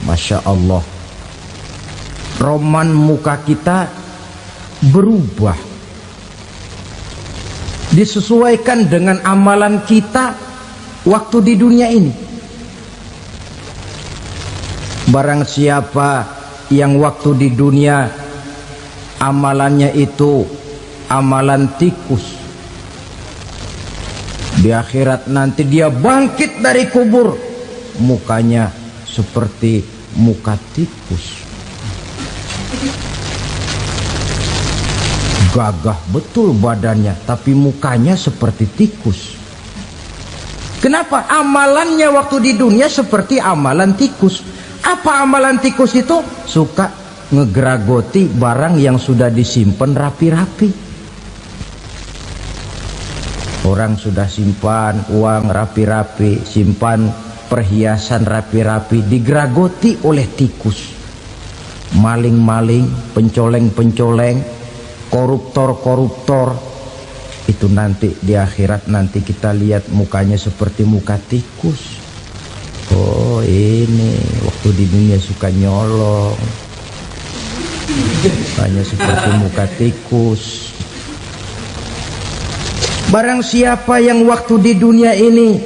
Masya Allah, roman muka kita berubah, disesuaikan dengan amalan kita waktu di dunia ini. Barang siapa yang waktu di dunia amalannya itu amalan tikus, di akhirat nanti dia bangkit dari kubur, mukanya seperti muka tikus. Gagah betul badannya, tapi mukanya seperti tikus. Kenapa? Amalannya waktu di dunia seperti amalan tikus. Apa amalan tikus itu? Suka ngegeragoti barang yang sudah disimpan rapi-rapi. Orang sudah simpan uang rapi-rapi, simpan perhiasan rapi-rapi, digeragoti oleh tikus. Maling-maling, pencoleng-pencoleng, koruptor-koruptor, itu nanti di akhirat nanti kita lihat mukanya seperti muka tikus. Oh, ini waktu di dunia suka nyolong, mukanya seperti muka tikus. Barang siapa yang waktu di dunia ini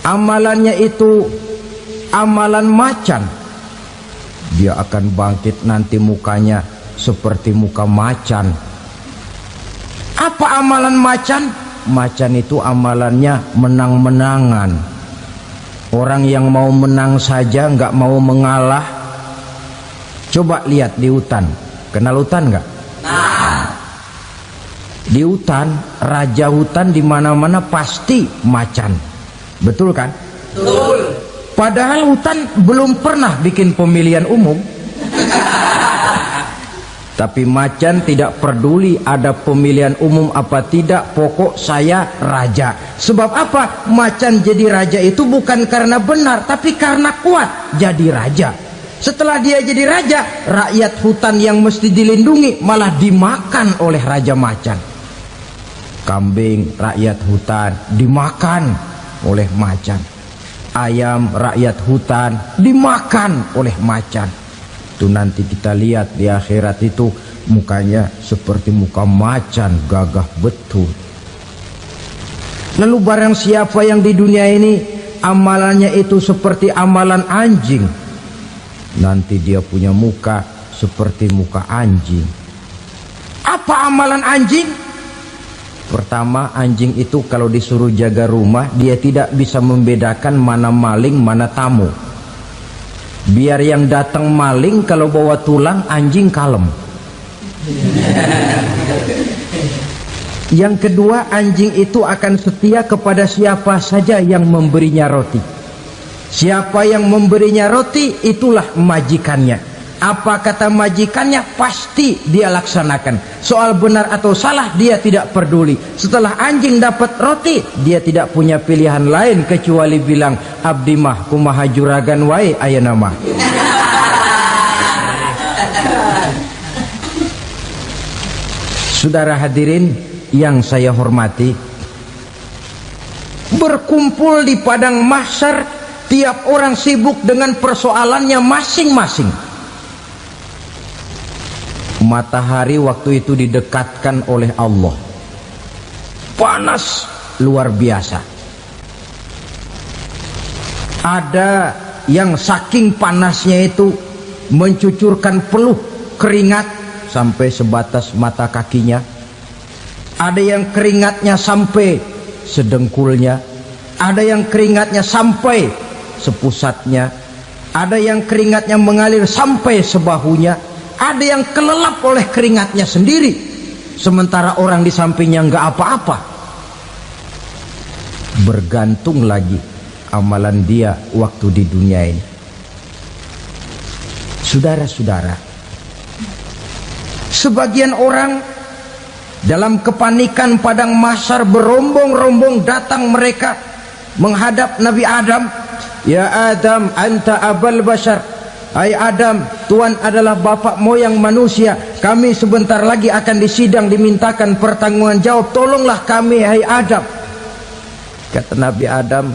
amalannya itu amalan macan, dia akan bangkit nanti mukanya seperti muka macan. Apa amalan macan? Macan itu amalannya menang-menangan. Orang yang mau menang saja nggak mau mengalah. Coba lihat di hutan. Kenal hutan nggak? Nah. Di hutan, raja hutan di mana-mana pasti macan. Betul kan? Betul. Padahal hutan belum pernah bikin pemilihan umum. Tapi macan tidak peduli ada pemilihan umum apa tidak, pokok saya raja. Sebab apa? Macan jadi raja itu bukan karena benar, tapi karena kuat jadi raja. Setelah dia jadi raja, rakyat hutan yang mesti dilindungi malah dimakan oleh raja macan. Kambing rakyat hutan dimakan oleh macan. Ayam rakyat hutan dimakan oleh macan. Itu nanti kita lihat di akhirat itu mukanya seperti muka macan, gagah betul. Lalu barang siapa yang di dunia ini amalannya itu seperti amalan anjing, nanti dia punya muka seperti muka anjing. Apa amalan anjing? Pertama, anjing itu kalau disuruh jaga rumah, dia tidak bisa membedakan mana maling mana tamu. Biar yang datang maling, kalau bawa tulang, anjing kalem. Yang kedua, anjing itu akan setia kepada siapa saja yang memberinya roti. Siapa yang memberinya roti, itulah majikannya. Apa kata majikannya, pasti dia laksanakan. Soal benar atau salah, dia tidak peduli. Setelah anjing dapat roti, dia tidak punya pilihan lain kecuali bilang, abdi mah kumaha juragan wae ayeuna mah. Saudara hadirin yang saya hormati, berkumpul di padang mahsyar, tiap orang sibuk dengan persoalannya masing-masing. Matahari waktu itu didekatkan oleh Allah, panas luar biasa. Ada yang saking panasnya itu mencucurkan peluh keringat sampai sebatas mata kakinya. Ada yang keringatnya sampai sedengkulnya, ada yang keringatnya sampai sepusatnya, ada yang keringatnya mengalir sampai sebahunya, ada yang kelelap oleh keringatnya sendiri, sementara orang di sampingnya nggak apa-apa. Bergantung lagi amalan dia waktu di dunia ini. Saudara-saudara, sebagian orang dalam kepanikan padang mahsyar berombong-rombong datang mereka menghadap Nabi Adam. Ya Adam, anta abal bashar, hai Adam, Tuhan adalah bapak moyang manusia, kami sebentar lagi akan disidang, dimintakan pertanggungan jawab, tolonglah kami hai Adam. Kata Nabi Adam,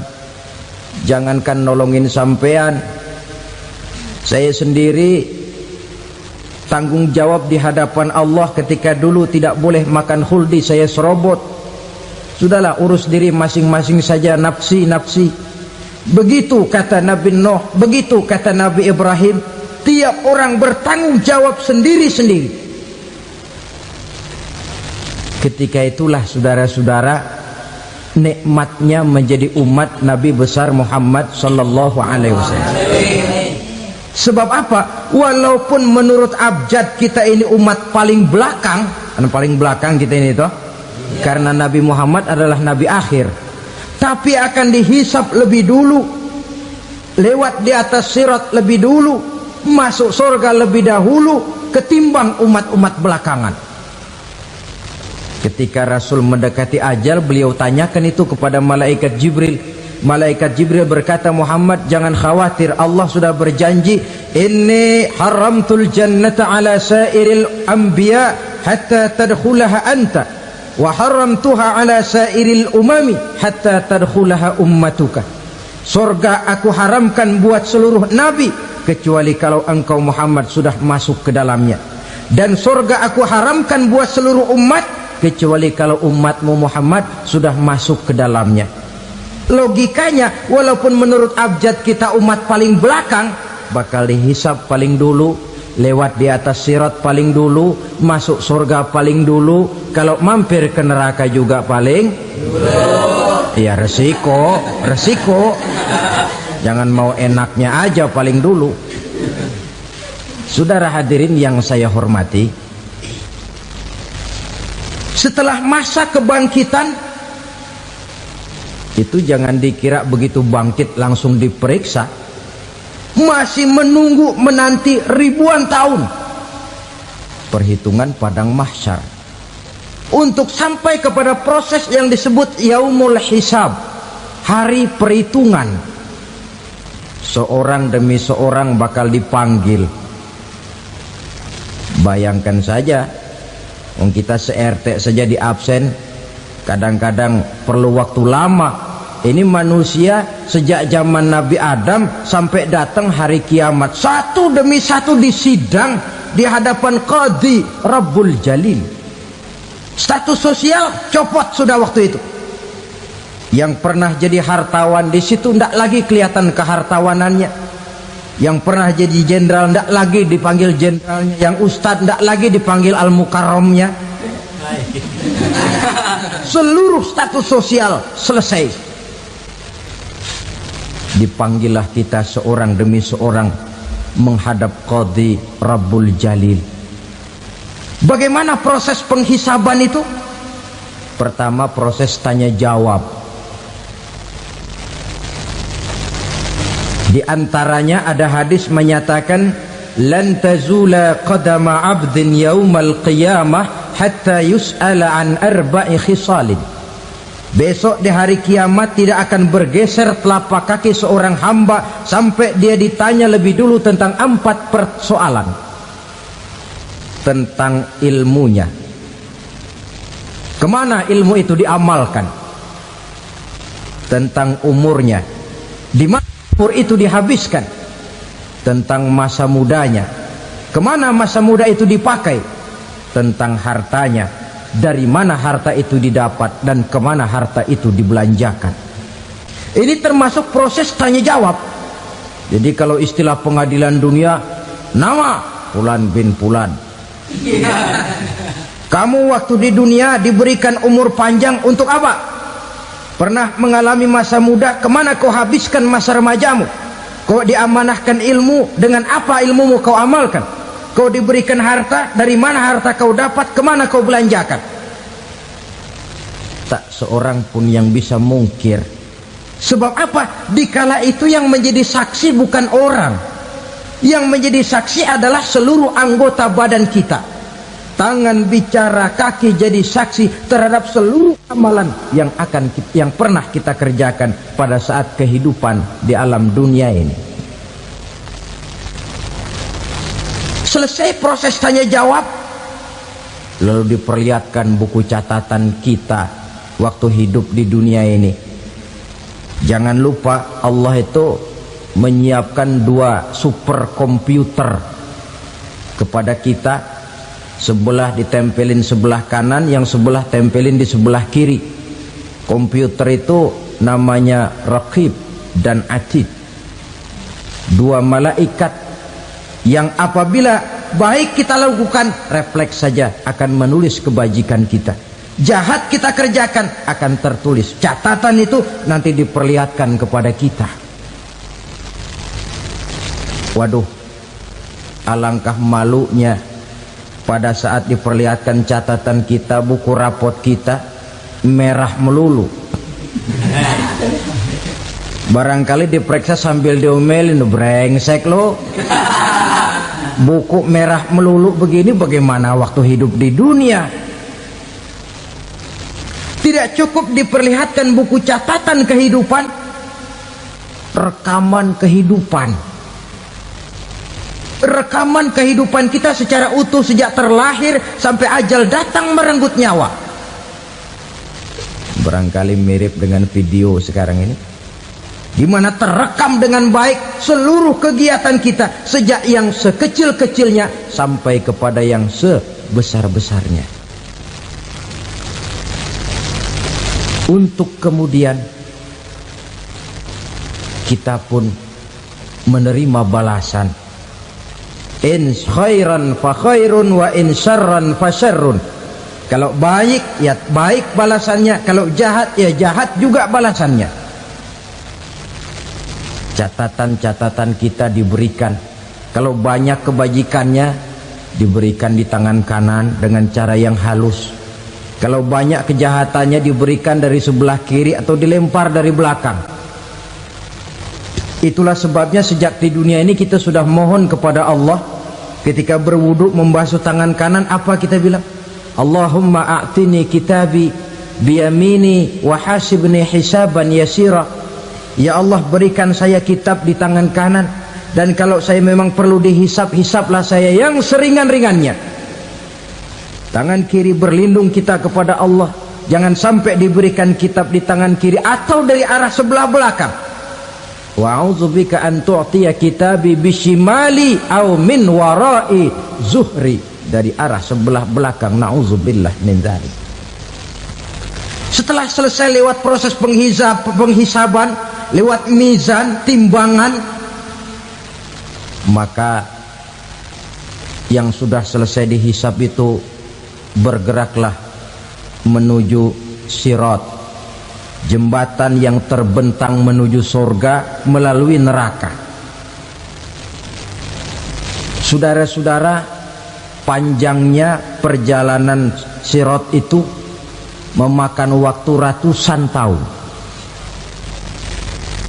jangankan nolongin sampean, saya sendiri tanggung jawab di hadapan Allah ketika dulu tidak boleh makan khuldi, saya serobot. Sudahlah, urus diri masing-masing saja, nafsi. Begitu kata Nabi Nuh, begitu kata Nabi Ibrahim. Tiap orang bertanggung jawab sendiri-sendiri. Ketika itulah saudara-saudara, nikmatnya menjadi umat Nabi besar Muhammad sallallahu alaihi wasallam. Sebab apa? Walaupun menurut abjad kita ini umat paling belakang, paling belakang kita ini toh, karena Nabi Muhammad adalah Nabi akhir, tapi akan dihisap lebih dulu, lewat di atas sirat lebih dulu, masuk surga lebih dahulu ketimbang umat-umat belakangan. Ketika Rasul mendekati ajal, beliau tanyakan itu kepada malaikat Jibril. Malaikat Jibril berkata, Muhammad jangan khawatir, Allah sudah berjanji, inni haramtul jannata ala sairil anbiya hatta tadkhulaha anta wa haramtuha ala sairil umami hatta tadkhulaha ummatuka. Surga aku haramkan buat seluruh nabi kecuali kalau engkau Muhammad sudah masuk ke dalamnya, dan surga aku haramkan buat seluruh umat kecuali kalau umatmu Muhammad sudah masuk ke dalamnya. Logikanya, walaupun menurut abjad kita umat paling belakang, bakal dihisap paling dulu, lewat di atas sirat paling dulu, masuk surga paling dulu, kalau mampir ke neraka juga paling dulu. Ya resiko. Jangan mau enaknya aja paling dulu. Saudara hadirin yang saya hormati, setelah masa kebangkitan itu jangan dikira begitu bangkit langsung diperiksa, masih menunggu menanti ribuan tahun perhitungan padang mahsyar untuk sampai kepada proses yang disebut yaumul hisab, hari perhitungan. Seorang demi seorang bakal dipanggil. Bayangkan saja, kita se-RT saja di absen, kadang-kadang perlu waktu lama. Ini manusia sejak zaman Nabi Adam sampai datang hari kiamat, satu demi satu disidang di hadapan Qadhi Rabbul Jalil. Status sosial copot sudah waktu itu. Yang pernah jadi hartawan di situ tidak lagi kelihatan kehartawanannya. Yang pernah jadi jenderal tidak lagi dipanggil jenderalnya. Yang ustadz tidak lagi dipanggil al-mukarramnya. Seluruh status sosial selesai. Dipanggillah kita seorang demi seorang menghadap Qadhi Rabbul Jalil. Bagaimana proses penghisaban itu? Pertama, proses tanya jawab. Di antaranya ada hadis menyatakan, lan tazula qadama 'abdin yaumal qiyamah hatta yus'ala an arba'i khisalin. Besok di hari kiamat tidak akan bergeser telapak kaki seorang hamba sampai dia ditanya lebih dulu tentang 4 persoalan. Tentang ilmunya, kemana ilmu itu diamalkan. Tentang umurnya, di mana umur itu dihabiskan. Tentang masa mudanya, kemana masa muda itu dipakai. Tentang hartanya, dari mana harta itu didapat dan kemana harta itu dibelanjakan. Ini termasuk proses tanya jawab. Jadi kalau istilah pengadilan dunia, nama Fulan bin Fulan. Kamu waktu di dunia diberikan umur panjang untuk apa? Pernah mengalami masa muda, kemana kau habiskan masa remajamu? Kau diamanahkan ilmu, dengan apa ilmumu kau amalkan? Kau diberikan harta, dari mana harta kau dapat, kemana kau belanjakan? Tak seorang pun yang bisa mungkir. Sebab apa? Dikala itu yang menjadi saksi bukan orang. Yang menjadi saksi adalah seluruh anggota badan kita. Tangan bicara, kaki jadi saksi terhadap seluruh amalan yang pernah kita kerjakan pada saat kehidupan di alam dunia ini. Selesai proses tanya jawab, lalu diperlihatkan buku catatan kita waktu hidup di dunia ini. Jangan lupa Allah itu menyiapkan 2 superkomputer kepada kita, sebelah ditempelin sebelah kanan, yang sebelah tempelin di sebelah kiri. Komputer itu namanya Raqib dan Atid, 2 malaikat yang apabila baik kita lakukan, refleks saja akan menulis kebajikan kita. Jahat kita kerjakan, akan tertulis. Catatan itu nanti diperlihatkan kepada kita. Waduh, alangkah malunya pada saat diperlihatkan catatan kita, buku rapot kita merah melulu. Barangkali diperiksa sambil diomelin, brengsek lo, buku merah melulu begini, bagaimana waktu hidup di dunia? Tidak cukup diperlihatkan buku catatan kehidupan, rekaman kehidupan. Rekaman kehidupan kita secara utuh sejak terlahir sampai ajal datang merenggut nyawa. Barangkali mirip dengan video sekarang ini, di mana terekam dengan baik seluruh kegiatan kita, sejak yang sekecil-kecilnya sampai kepada yang sebesar-besarnya. Untuk kemudian kita pun menerima balasan. In khairan fa khairun wa in syarran fa syarrun. Kalau baik ya baik balasannya, kalau jahat ya jahat juga balasannya. Catatan-catatan kita diberikan. Kalau banyak kebajikannya diberikan di tangan kanan dengan cara yang halus. Kalau banyak kejahatannya diberikan dari sebelah kiri atau dilempar dari belakang. Itulah sebabnya sejak di dunia ini kita sudah mohon kepada Allah, ketika berwudu membasuh tangan kanan, apa kita bilang? Allahumma a'tini kitabi biyamini wa hasibni hisaban yasira. Ya Allah, berikan saya kitab di tangan kanan, dan kalau saya memang perlu dihisap, hisaplah saya yang seringan-ringannya. Tangan kiri berlindung kita kepada Allah, jangan sampai diberikan kitab di tangan kiri atau dari arah sebelah belakang. Wa a'udzubika an tu'tiya kitabi bishimali aw min wara'i zuhri, dari arah sebelah belakang. Na'udzubillah min dzalik. Setelah selesai lewat proses penghisaban, lewat mizan, timbangan, maka yang sudah selesai dihisab itu bergeraklah menuju sirat, jembatan yang terbentang menuju surga melalui neraka. Saudara-saudara, panjangnya perjalanan sirat itu memakan waktu ratusan tahun.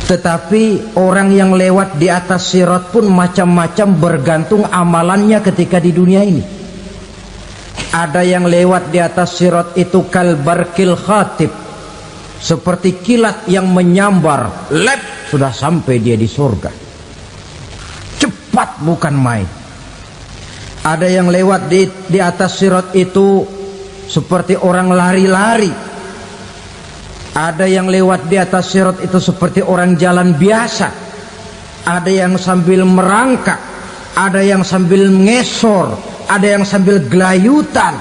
Tetapi orang yang lewat di atas sirat pun macam-macam, bergantung amalannya ketika di dunia ini. Ada yang lewat di atas sirat itu kalbarkil khatib, seperti kilat yang menyambar, lep, sudah sampai dia di surga. Cepat bukan main. Ada yang lewat di atas sirat itu seperti orang lari-lari. Ada yang lewat di atas sirat itu seperti orang jalan biasa. Ada yang sambil merangkak, ada yang sambil ngesor, ada yang sambil gelayutan,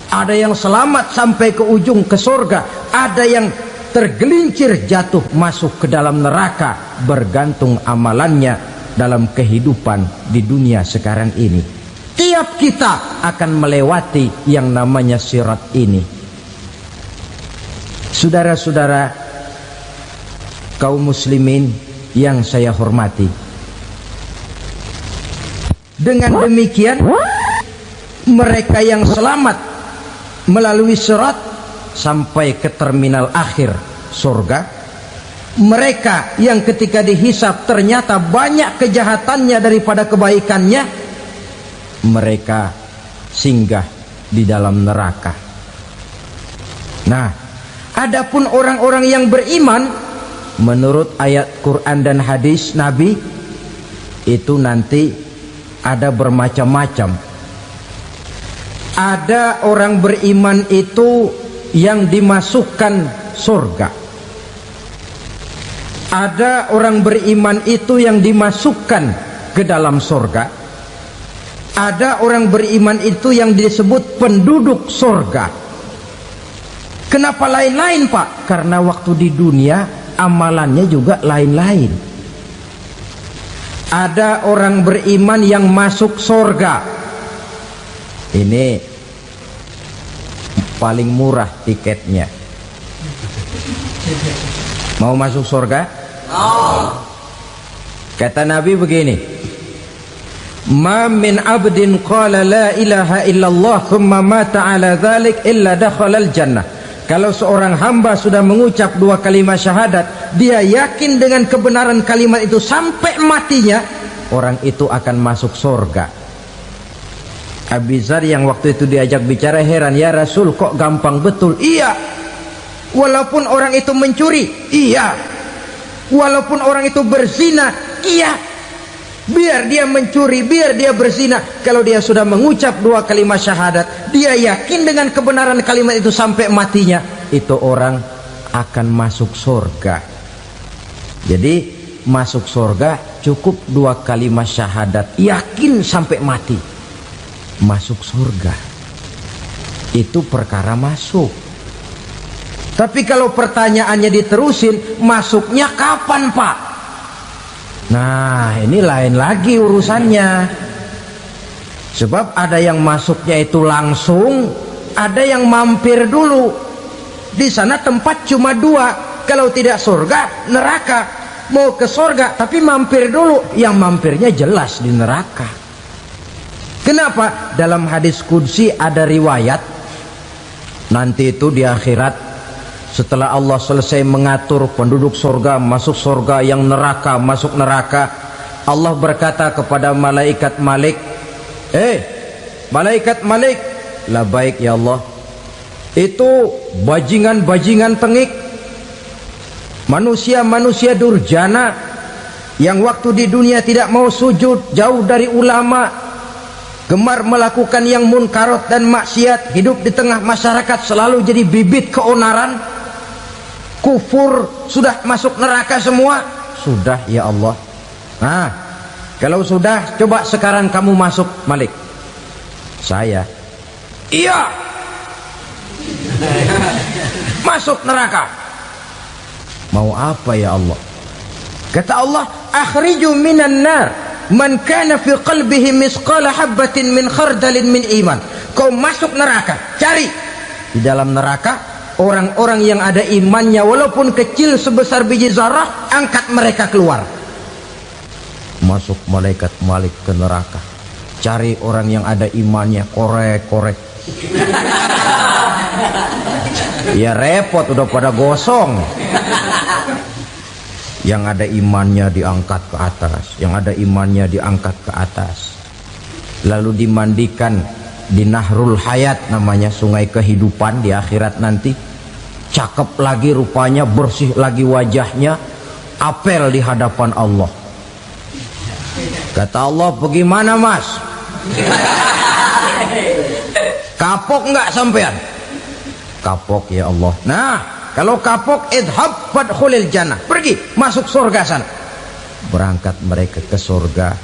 ada yang selamat sampai ke ujung ke surga, ada yang tergelincir jatuh masuk ke dalam neraka, bergantung amalannya dalam kehidupan di dunia sekarang ini. Tiap kita akan melewati yang namanya sirat ini. Saudara-saudara kaum muslimin yang saya hormati, dengan demikian mereka yang selamat melalui sirat sampai ke terminal akhir surga, mereka yang ketika dihisab ternyata banyak kejahatannya daripada kebaikannya, mereka singgah di dalam neraka. Nah, adapun orang-orang yang beriman menurut ayat Quran dan hadis Nabi, itu nanti ada bermacam-macam. Ada orang beriman itu yang dimasukkan surga. Ada orang beriman itu yang dimasukkan ke dalam surga. Ada orang beriman itu yang disebut penduduk surga. Kenapa lain-lain, Pak? Karena waktu di dunia amalannya juga lain-lain. Ada orang beriman yang masuk surga. Ini paling murah tiketnya. Mau masuk surga? Kata Nabi begini, ma min abdin qala la ilaha illallah thumma mata ala dhalik illa dakhalal jannah. Kalau seorang hamba sudah mengucap dua kalimat syahadat, dia yakin dengan kebenaran kalimat itu sampai matinya, orang itu akan masuk surga. Abi Dzar yang waktu itu diajak bicara heran, ya Rasul kok gampang betul? Iya, walaupun orang itu mencuri, iya, walaupun orang itu berzina, iya, biar dia mencuri, biar dia berzina, kalau dia sudah mengucap dua kalimat syahadat, dia yakin dengan kebenaran kalimat itu sampai matinya, itu orang akan masuk surga. Jadi masuk surga cukup dua kalimat syahadat, yakin sampai mati, masuk surga. Itu perkara masuk. Tapi kalau pertanyaannya diterusin, masuknya kapan, Pak? Nah, ini lain lagi urusannya. Sebab ada yang masuknya itu langsung, ada yang mampir dulu. Di sana tempat cuma dua, kalau tidak surga, neraka. Mau ke surga tapi mampir dulu, yang mampirnya jelas di neraka. Kenapa? Dalam hadis qudsi ada riwayat, nanti itu di akhirat, setelah Allah selesai mengatur penduduk surga masuk surga, yang neraka masuk neraka, Allah berkata kepada malaikat Malik, malaikat Malik, labaik ya Allah, itu bajingan-bajingan tengik, manusia-manusia durjana yang waktu di dunia tidak mau sujud, jauh dari ulama, gemar melakukan yang munkarat dan maksiat, hidup di tengah masyarakat selalu jadi bibit keonaran, kufur, sudah masuk neraka semua. Sudah ya Allah. Nah, kalau sudah, coba sekarang kamu masuk, Malik. Saya, iya, masuk neraka. Mau apa ya Allah? Kata Allah, akhriju minan nar man kana fi qalbihi misqala habatin min khardalin min iman. Kau masuk neraka, cari di dalam neraka orang-orang yang ada imannya walaupun kecil sebesar biji zarah, angkat mereka keluar. Masuk malaikat Malik ke neraka, cari orang yang ada imannya, korek-korek. Ya repot, udah pada gosong. Yang ada imannya diangkat ke atas, yang ada imannya diangkat ke atas, lalu dimandikan di Nahrul Hayat, namanya sungai kehidupan di akhirat nanti. Cakep lagi rupanya, bersih lagi wajahnya, apel di hadapan Allah. Kata Allah, bagaimana mas? Kapok nggak sampean? Kapok ya Allah. Nah, kalau kapok, idhab fadkhulil jannah, pergi masuk surga sana. Berangkat mereka ke surga,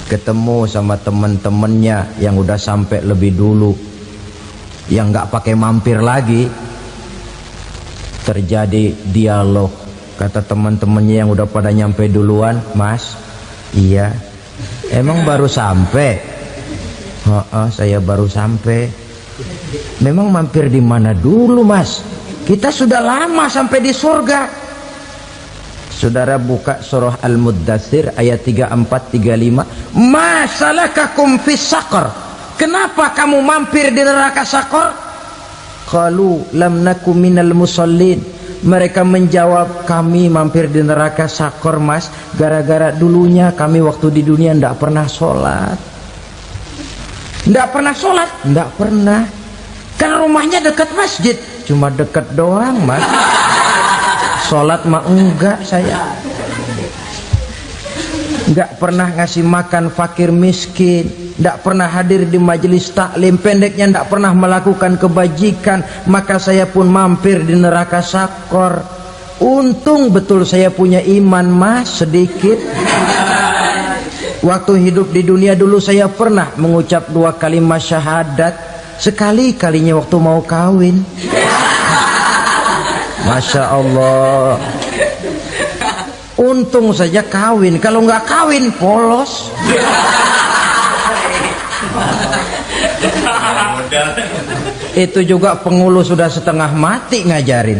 ketemu sama teman-temannya yang udah sampai lebih dulu, yang nggak pakai mampir lagi. Terjadi dialog. Kata teman-temannya yang udah pada nyampe duluan, mas, iya, emang baru sampai? Saya baru sampai. Memang mampir di mana dulu mas? Kita sudah lama sampai di surga. Saudara buka surah Al-Muddatsir ayat 34-35. Ma salakakum fis saqar? Kenapa kamu mampir di neraka Saqar? Qalu lam nakum minal musallin. Mereka menjawab, kami mampir di neraka Saqar mas, gara-gara dulunya kami waktu di dunia tidak pernah sholat. Tidak pernah sholat? Tidak pernah. Kan rumahnya dekat masjid. Cuma dekat doang mas, sholat mah enggak saya. nggak pernah ngasih makan fakir miskin, nggak pernah hadir di majelis taklim, pendeknya nggak pernah melakukan kebajikan, maka saya pun mampir di neraka sakor. Untung betul saya punya iman mas sedikit. Waktu hidup di dunia dulu saya pernah mengucap 2 kalimat syahadat, sekali-kalinya waktu mau kawin. Masya Allah. Untung saja kawin, kalau nggak kawin polos. Itu juga pengulu sudah setengah mati ngajarin.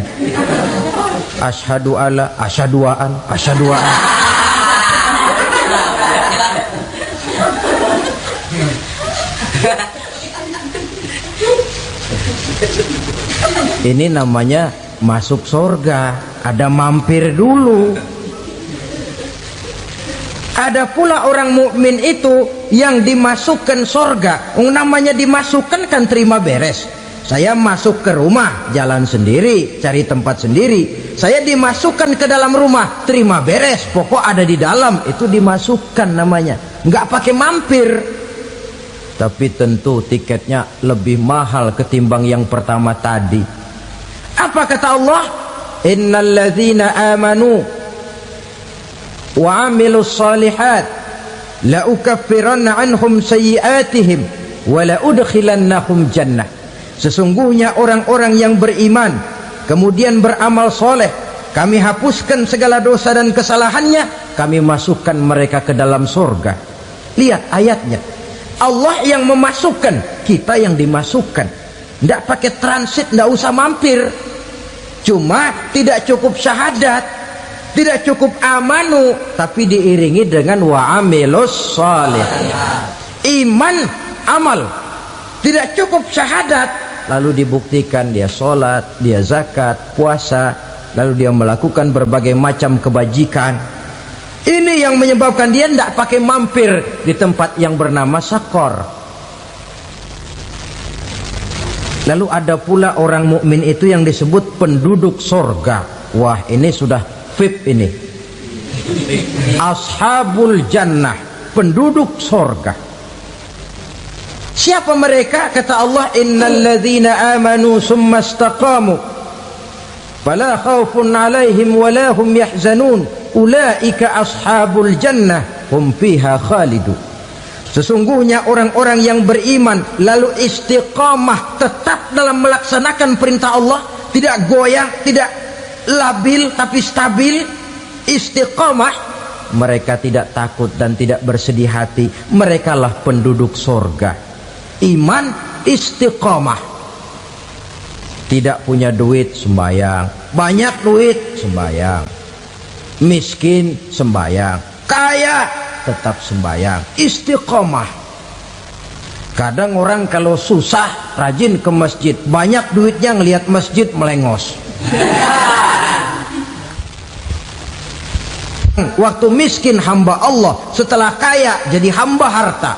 Asyhadu alla, asyaduaan, asyaduaan. Ini namanya masuk surga, ada mampir dulu. Ada pula orang mukmin itu yang dimasukkan surga. Namanya dimasukkan kan terima beres. Saya masuk ke rumah, jalan sendiri, cari tempat sendiri. Saya dimasukkan ke dalam rumah, terima beres, pokok ada di dalam, itu dimasukkan namanya. Nggak pakai mampir. Tapi tentu tiketnya lebih mahal ketimbang yang pertama tadi. Apa kata Allah? Innal ladzina amanu wa amilus salihat la ukaffiranna anhum sayyi'atihim wa la udkhilannahum jannah. Sesungguhnya orang-orang yang beriman kemudian beramal soleh, kami hapuskan segala dosa dan kesalahannya, kami masukkan mereka ke dalam surga. Lihat ayatnya, Allah yang memasukkan, kita yang dimasukkan. Tidak pakai transit, tidak usah mampir. Cuma tidak cukup syahadat, tidak cukup amanu, tapi diiringi dengan wa'amilus salih. Iman, amal. Tidak cukup syahadat, lalu dibuktikan dia sholat, dia zakat, puasa, lalu dia melakukan berbagai macam kebajikan. Ini yang menyebabkan dia tidak pakai mampir di tempat yang bernama sakor. Lalu ada pula orang mukmin itu yang disebut penduduk sorga. Wah, ini sudah VIP ini. Ashabul jannah, penduduk sorga. Siapa mereka? Kata Allah, innal ladzina amanu summa istaqamu fala khaufun alaihim wala hum yahzanun ulaika ashabul jannah hum fiha khalidun. Sesungguhnya orang-orang yang beriman lalu istiqamah, tetap dalam melaksanakan perintah Allah, tidak goyang, tidak labil tapi stabil, istiqamah, mereka tidak takut dan tidak bersedih hati. Merekalah penduduk surga. Iman, istiqamah. Tidak punya duit, sembayang. Banyak duit, sembayang. Miskin, sembayang. Kaya, tetap sembayang. Istiqamah. Kadang orang kalau susah rajin ke masjid, banyak duitnya ngelihat masjid melengos. Waktu miskin hamba Allah, setelah kaya jadi hamba harta.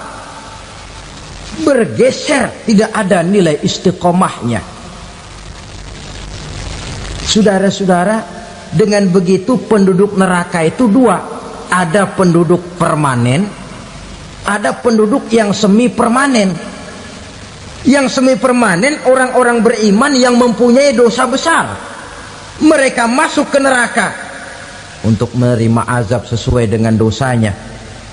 Bergeser, tidak ada nilai istiqomahnya. Saudara-saudara, dengan begitu penduduk neraka itu dua. Ada penduduk permanen, ada penduduk yang semi permanen. Yang semi permanen orang-orang beriman yang mempunyai dosa besar. Mereka masuk ke neraka untuk menerima azab sesuai dengan dosanya.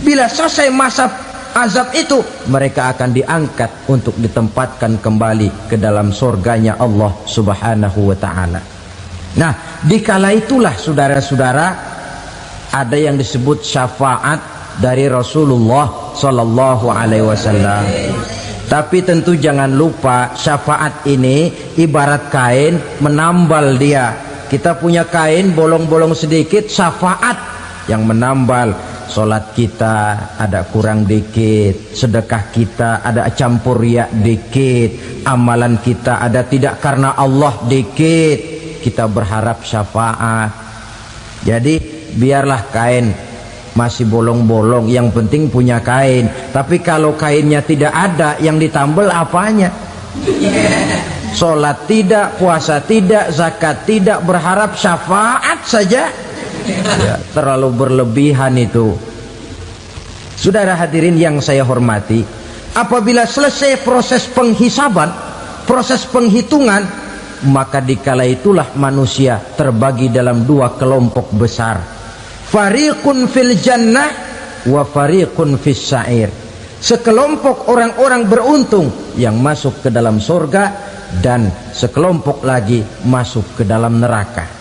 Bila selesai masa azab itu, mereka akan diangkat untuk ditempatkan kembali ke dalam surganya Allah Subhanahu wa ta'ala. Nah, dikala itulah saudara-saudara, ada yang disebut syafaat dari Rasulullah Sallallahu Alaihi Wasallam. Tapi tentu jangan lupa, syafaat ini ibarat kain menambal dia. Kita punya kain bolong-bolong sedikit, syafaat yang menambal. Solat kita ada kurang dikit, sedekah kita ada campur riak dikit, amalan kita ada tidak karena Allah dikit, kita berharap syafaat. Jadi biarlah kain masih bolong-bolong, yang penting punya kain. Tapi kalau kainnya tidak ada, yang ditambal apanya? Solat tidak, puasa tidak, zakat tidak, berharap syafaat saja. Ya, terlalu berlebihan itu. Saudara hadirin yang saya hormati, apabila selesai proses penghisaban, proses penghitungan, maka dikala itulah manusia terbagi dalam dua kelompok besar. Fariqun fil jannah wa fariqun fis sa'ir. Sekelompok orang-orang beruntung yang masuk ke dalam surga, dan sekelompok lagi masuk ke dalam neraka.